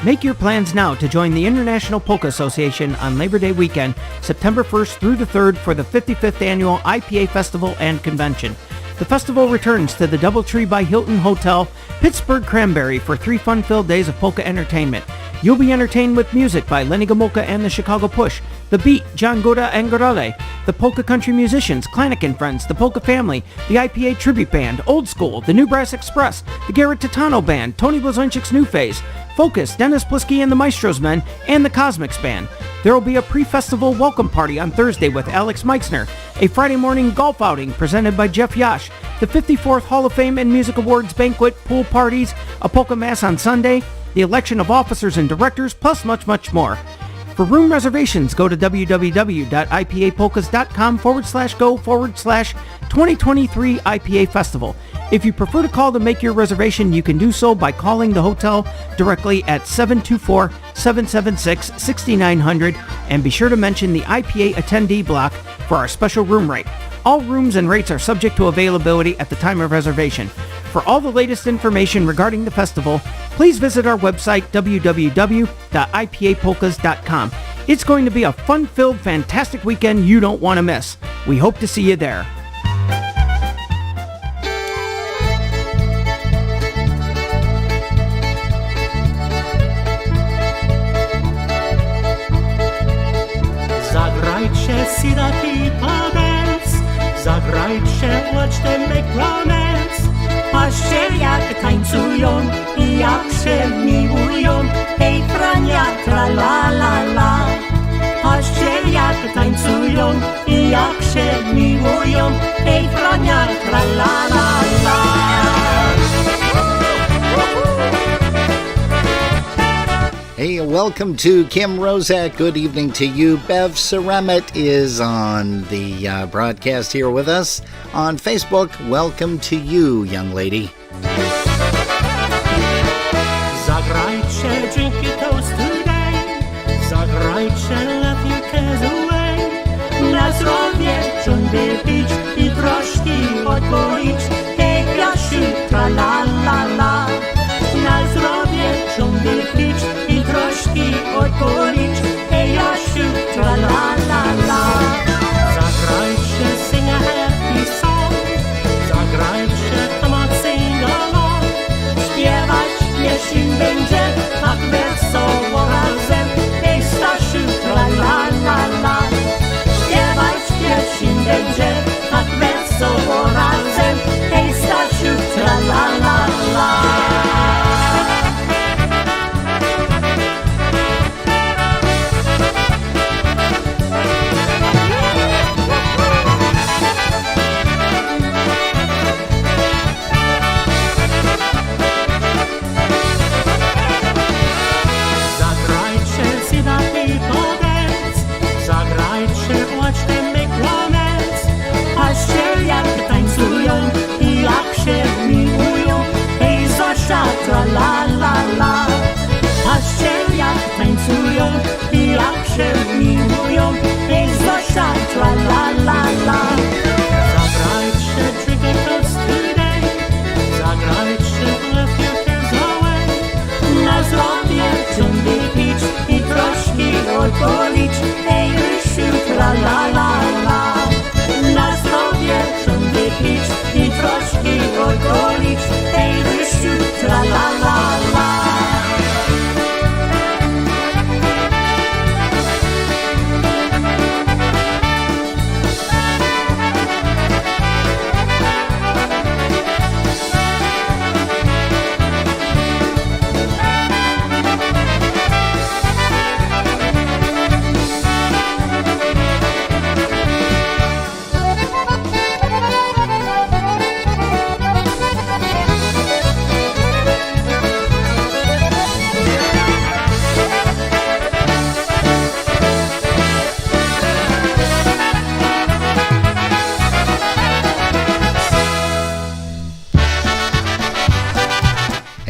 Make your plans now to join the International Polka Association on Labor Day weekend, September 1st through the 3rd for the 55th Annual IPA Festival and Convention. The festival returns to the Doubletree by Hilton Hotel, Pittsburgh Cranberry for 3 fun-filled days of polka entertainment. You'll be entertained with music by Lenny Gomulka and the Chicago Push, The Beat, John Goda and Gorale, the Polka Country Musicians, Klanik and Friends, the Polka Family, the IPA Tribute Band, Old School, the New Brass Express, the Garrett Titano Band, Tony Blazonczyk's New Phase, Focus, Dennis Plisky and the Maestros Men, and the Cosmics Band. There will be a pre-festival welcome party on Thursday with Alex Meixner, a Friday morning golf outing presented by Jeff Yash, the 54th Hall of Fame and Music Awards banquet, pool parties, a polka mass on Sunday, the election of officers and directors, plus much, much more. For room reservations, go to www.ipapolkas.com/go/2023 IPA Festival. If you prefer to call to make your reservation, you can do so by calling the hotel directly at 724-776-6900 and be sure to mention the IPA attendee block for our special room rate. All rooms and rates are subject to availability at the time of reservation. For all the latest information regarding the festival, please visit our website, www.ipapolkas.com. It's going to be a fun-filled, fantastic weekend you don't want to miss. We hope to see you there. Zagrajcie Sirati Padens, zagrajcie Watch Them Make Romance. Patrzcie jak tańcują i jak się miłują, hej Frania tra la la la. Patrzcie jak tańcują i jak się miłują, hej Frania tra la la la. Hey, welcome to Kim Rozak. Good evening to you. Bev Ceremet is on the broadcast here with us on Facebook. Welcome to you, young lady. Zagrajcie Drinky Toast Today, zagrajcie Let Your Cares Away. Na zdrowie ciągle pić i troszki odpolić, hej Jasiu, tra la la la. Na zdrowie ciągle pić i troszki odpolić, hej Jasiu, tra la la la. Zagrajcie Sing a Happy Song, zagrajcie Come on Sing Along. Śpiewać jeśli będzie tak wesoło razem, hej Stasiu, tra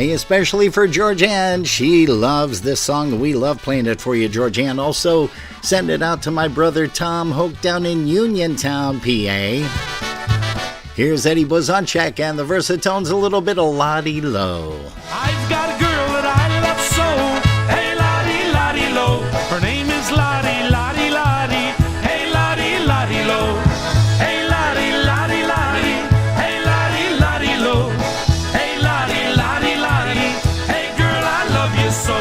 Hey, especially for Georgianne. She loves this song. We love playing it for you, Georgianne. Also, send it out to my brother Tom Hoke down in Uniontown, PA. Here's Eddie Blazonczak and the Versatones, a little bit of Lottie Low. I've got a girl that I love so. Hey, Lottie, Lottie Low. Her name is Lottie, Lottie, Lottie. Hey, Lottie, Lottie Low. Hey, Lottie, Lottie, Lottie. Hey, Lottie, Lottie Low. Hey, Lottie, Lottie, Lottie. Hey, girl, I love you so.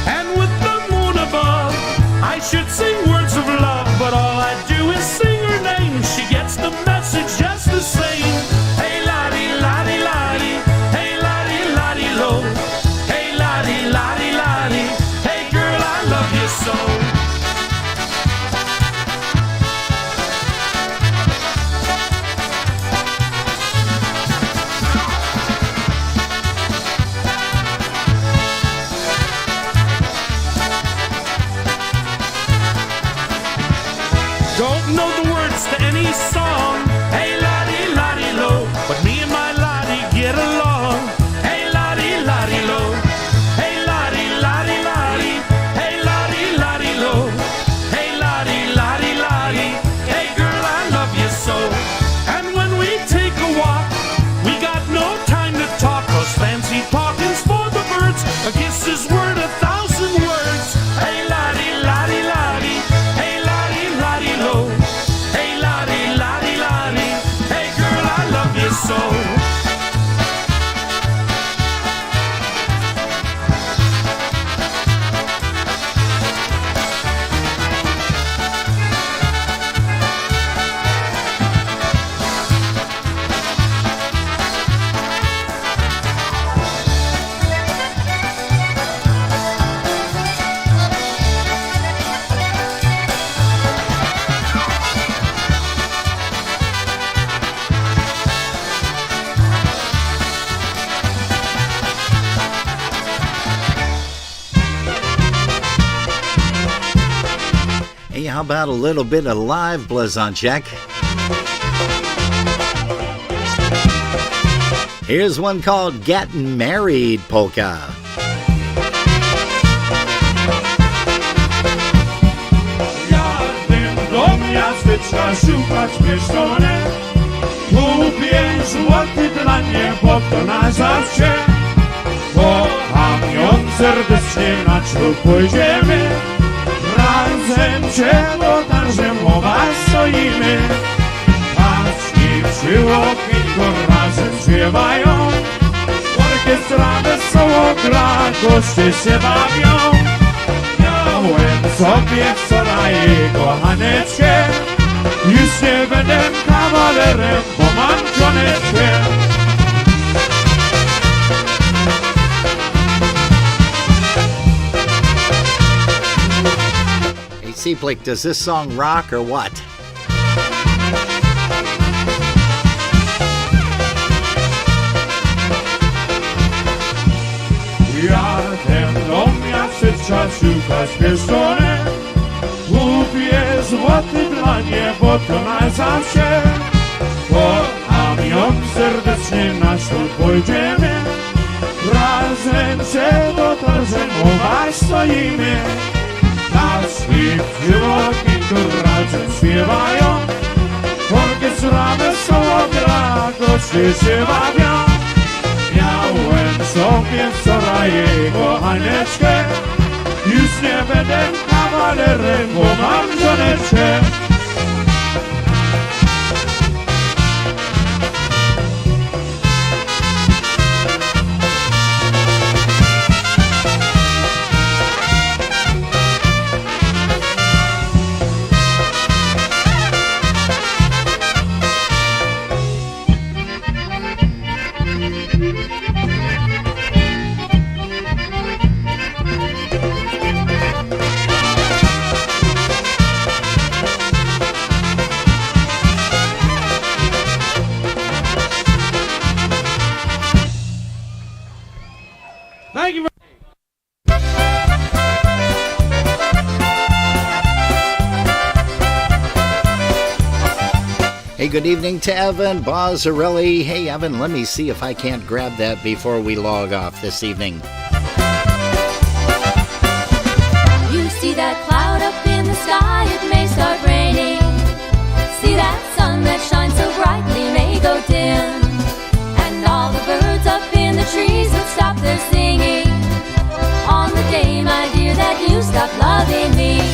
And with the moon above, I should sing words of love, but all I do is sing her name. She gets the message just the same. Hey, Lottie, Lottie, Lottie. Hey, Lottie, Lottie Low. Hey, Lottie, Lottie, Lottie. Hey, girl, I love you so. Don't know the words to any song. Hey, Lottie, Lottie Low. But me and my Lottie get along. Hey, Lottie, Lottie Low. Hey, Lottie, Lottie, Lottie. Hey, Lottie, Lottie Low. Hey, Lottie, Lottie, Lottie. Hey, girl, I love you so. And when we take a walk, we got no time to talk, 'cause fancy talking's for the birds. A kiss is worth 1,000 words. Hey, Lottie, Lottie, Lottie. Hey, Lottie, Lottie Low. Hey, Lottie, Lottie, Lottie. Hey, girl, I love you so. Hey, how about a little bit of live Blazonczak? Here's one called Getting Married Polka. Jadę do miasteczka szukać mieszkania. Kupię złoty dla niej, bo to na zawsze. Kocham ją serdecznie, na ślub pójdziemy. Razem się dotarżem, obaj stoimy. Paczki przy okinku razem śpiewają. Orkiestra wesoło gra, goście się bawią. Miałem sobie wczoraj kochaneczkę. Już nie będę kawalerem, bo mam żoneczkę. Hey, Seaplick, does this song rock or what? Jadę do miasteczka szukać mieszkania. Kupię złoty dla niej, bo to na zawsze. Kocham ją serdecznie, na ślub pójdziemy. Razem się dotarżem, obaj stoimy. Na ślub przy okinku razem śpiewają. Orkiestra wesoło gra, goście się bawią. Miałem sobie wczoraj kochaneczkę. Już nie będę kawalerem, bo mam żoneczkę. Hey, good evening to Evan Bozzarelli. Hey, Evan, let me see if I can't grab that before we log off this evening. You see that cloud up in the sky, it may start raining. See that sun that shines so brightly may go dim. And all the birds up in the trees will stop their singing on the day, my dear, that you stop loving me.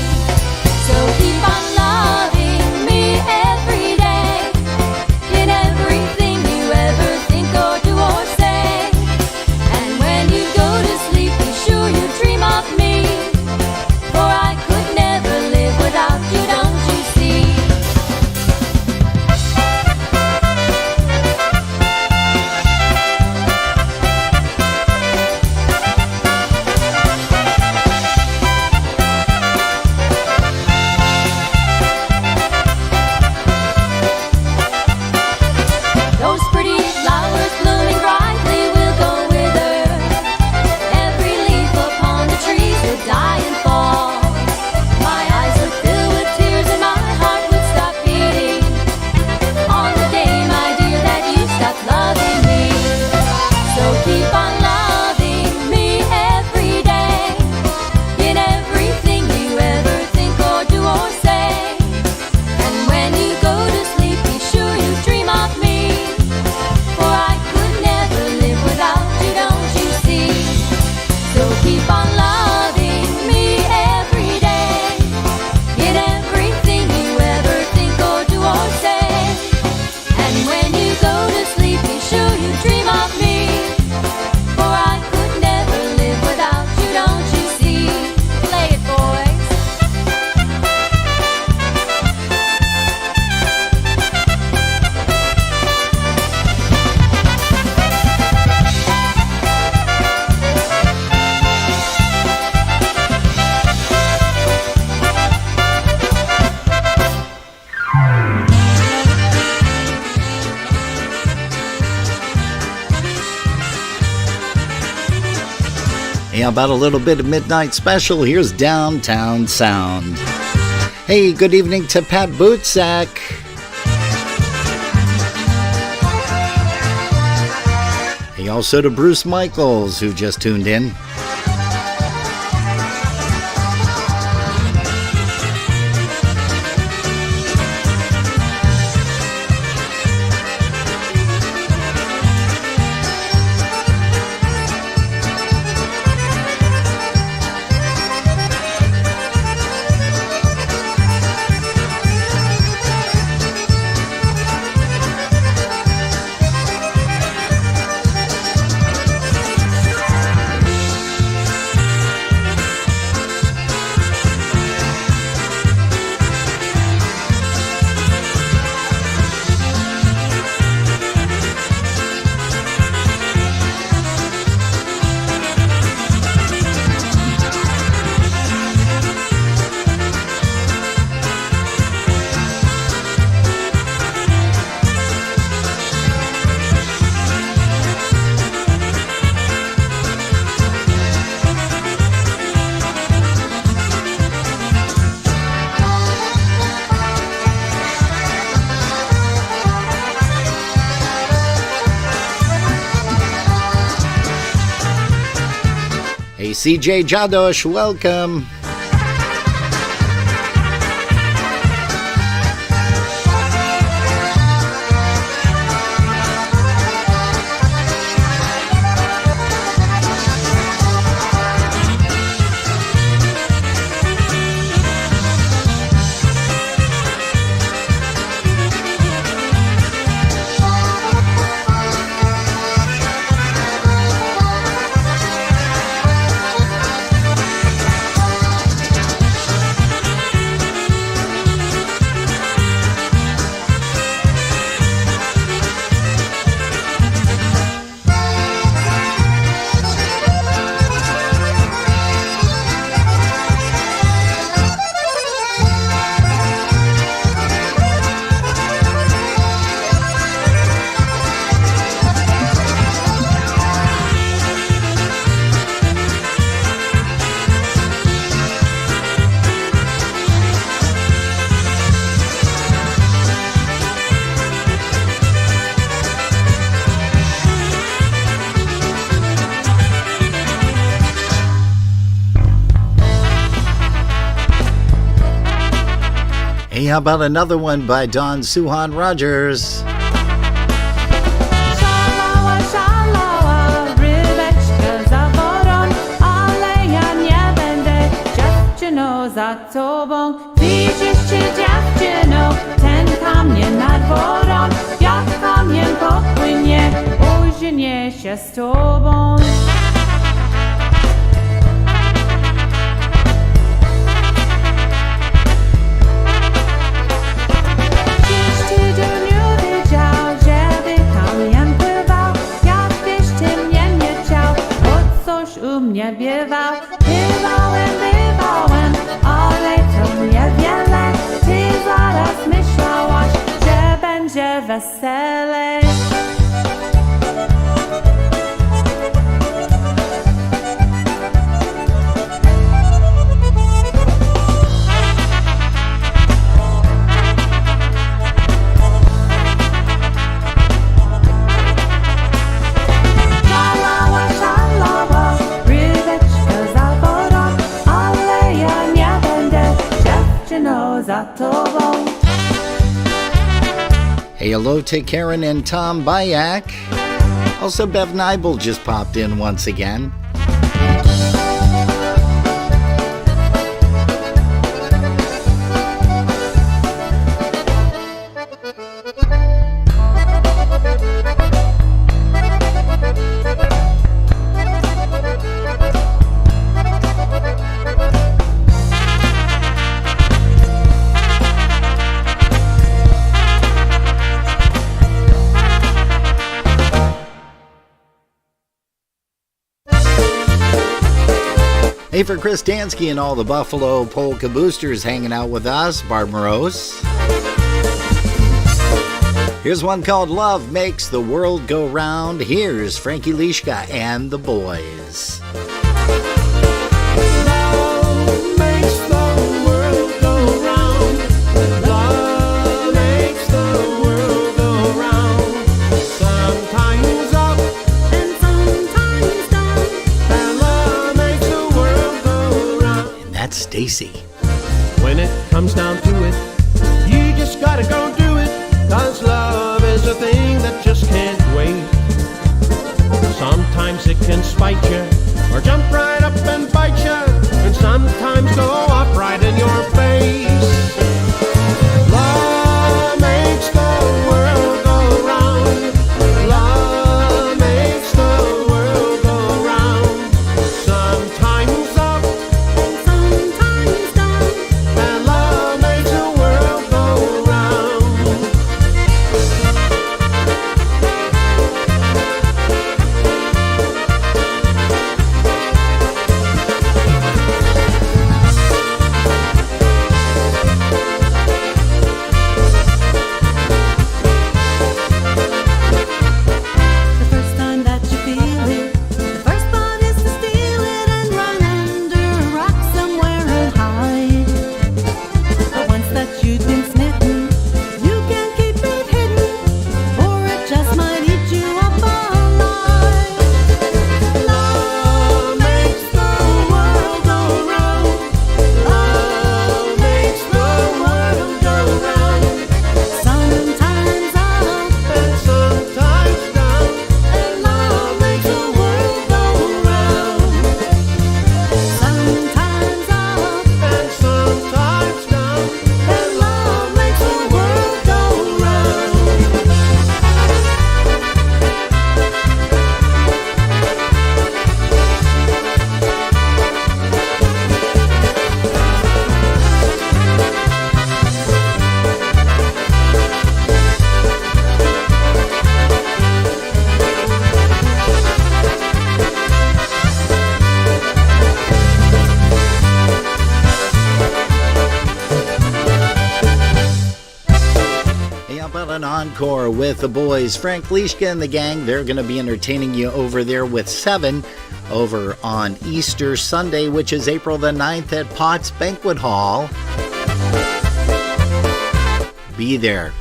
So keep on loving me every day, in everything you ever think or do or say. And when you go to sleep, be sure you dream of me, for I could never live without you, don't you see? Those pretty flowers blooming brightly will go wither. Every leaf upon the trees will die and fall. My eyes would fill with tears and my heart would stop beating on the day, my dear, that you stop loving me. So keep on loving me every day, in everything you ever think or do or say. And when you go to sleep, be sure you dream of me, for I could never live without you, don't you see? So keep on loving me every day, in everything you ever think or do or say. And when you go to sleep, be sure you dream of me, for I could never live without you, don't you see? Play it, boys. Yeah, about a little bit of Midnight Special. Here's Downtown Sound. Hey, good evening to Pat Bootsack. Hey, also to Bruce Michaels, who just tuned in. Hey, CJ Jadosh, welcome. Hey, how about another one by Don Suchon Rogers? Szalała, szalała, rybeczka za wodą, ale ja nie będę dziewczyną za tobą. Widzisz czy dziewczyno, ten kamień nad wodą, jak kamień popłynie, ożenię się z tobą. Mnie bywałem, ale to niewiele. Ty zaraz myślałaś, że będzie weselej. Hey, hello to Karen and Tom Bayak. Also, Bev Nibel just popped in once again. Hey, for Chris Dansky and all the Buffalo Polka Boosters hanging out with us, Barb Morose. Here's one called Love Makes the World Go Round. Here's Frankie Lishka and the Boys. Stacy. When it comes down to it, you just gotta go do it, 'cause love is a thing that just can't wait. Sometimes it can spite you, or jump right up and bite you, and sometimes go up right in your face. Love makes the world go round. Love makes the world go round. Sometimes up, and love makes the world go round. The first time that you feel it, the first thought is to steal it and run under a rock somewhere and hide. But once that you've been smitten, you can't keep it hidden, or it just might eat you up alive. Love makes the world go round. Love makes the world go round. Sometimes up And sometimes down, and love makes the world go round. Sometimes up and sometimes down. and love makes the world go round. Hey, how about an encore with the boys? Frank Lishka and the gang, they're going to be entertaining you over there with 7 over on Easter Sunday, which is April the 9th at Potts Banquet Hall. Be there.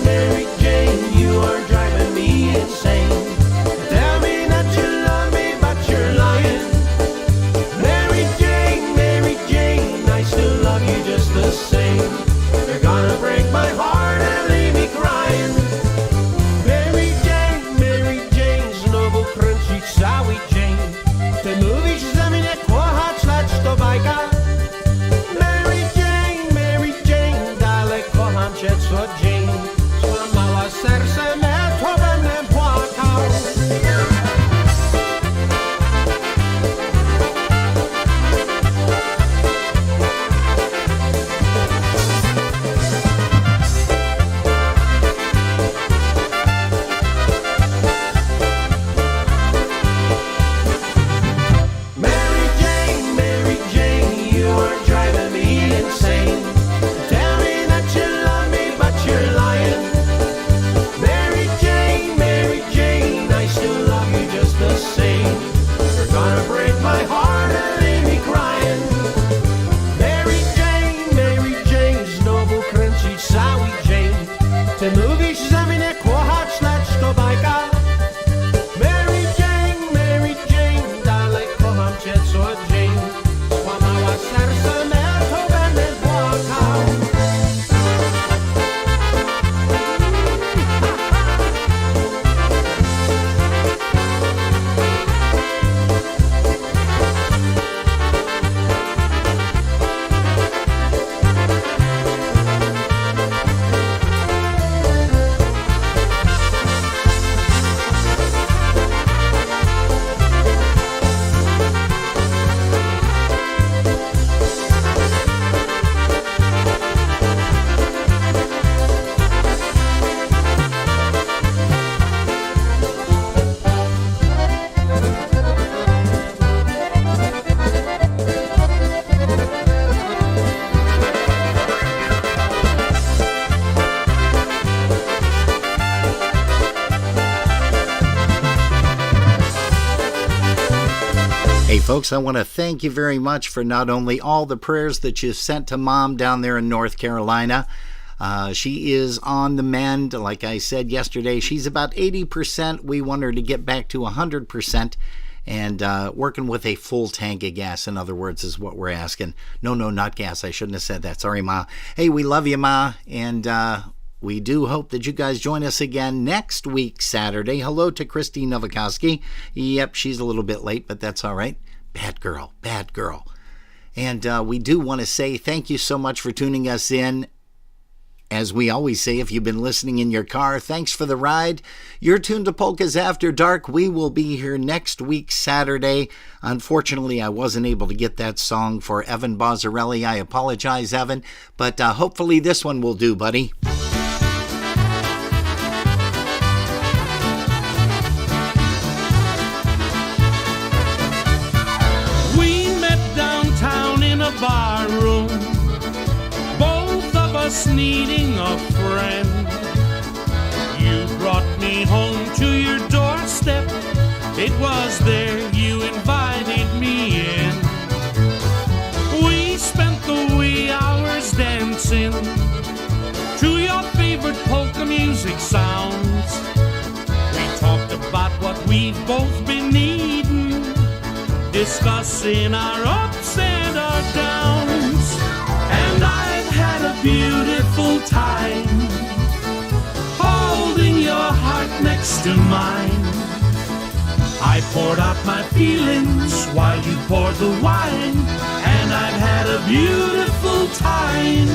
Mary Jane, you are driving me insane. Tell me that you love me, but you're lying. Mary Jane, I still love you co dzień. Złamała serce me, to będę płakał. Mary Jane, you are driving me insane. Tell me that you love me, but you're lying. Mary Jane, I still love you just the same. You're gonna break my heart and leave me crying. Mary Jane, znowu kręcić cały dzień. Ty mówisz, że mnie kochasz, lecz to bajka. Mary Jane, dalej kocham cię co dzień. Złamała serce me, to będę płakał. Hey, folks, I want to thank you very much for not only all the prayers that you've sent to Mom down there in North Carolina. She is on the mend. Like I said yesterday, she's about 80%. We want her to get back to 100%. And working with a full tank of gas, in other words, is what we're asking. No, not gas. I shouldn't have said that. Sorry, Ma. Hey, we love you, Ma. And we do hope that you guys join us again next week, Saturday. Hello to Christy Novikowski. Yep, she's a little bit late, but that's all right. Bad girl. And we do want to say thank you so much for tuning us in. As we always say, if you've been listening in your car, thanks for the ride. You're tuned to Polkas After Dark. We will be here next week, Saturday. Unfortunately, I wasn't able to get that song for Evan Bozzarelli. I apologize, Evan, but hopefully this one will do, buddy. We met downtown in a bar room, both of us needing a friend. You brought me home to your doorstep. It was there you invited me in. We spent the wee hours dancing to your favorite polka music sounds. We talked about what we've both been needing, discussing our ups and our downs. And I've had a beautiful time holding your heart next to mine. I poured out my feelings while you poured the wine, and I've had a beautiful time.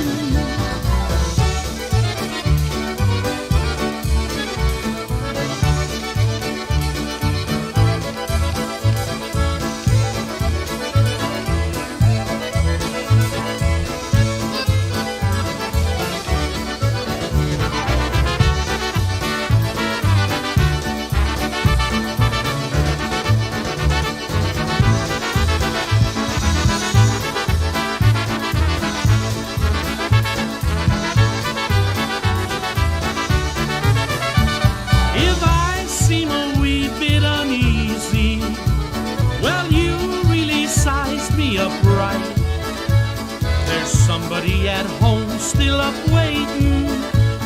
Somebody at home still up waiting,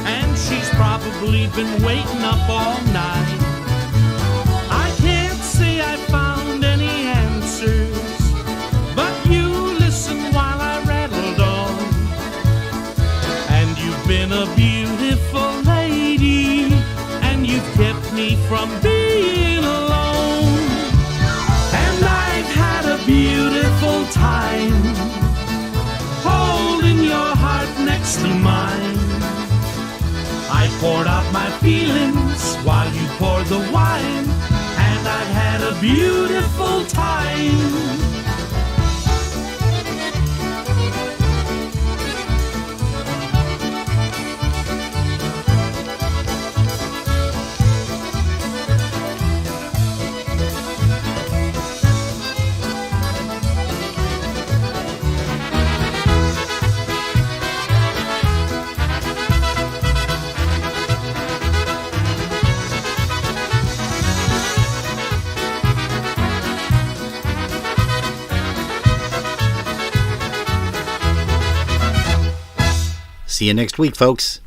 and she's probably been waiting up all night. I can't say I found any answers, but you listen while I rattled on. And you've been a beautiful lady, and you've kept me from being alone. And I've had a beautiful time holding your heart next to mine. poured out my feelings while you poured the wine, and I'd had a beautiful time. See you next week, folks.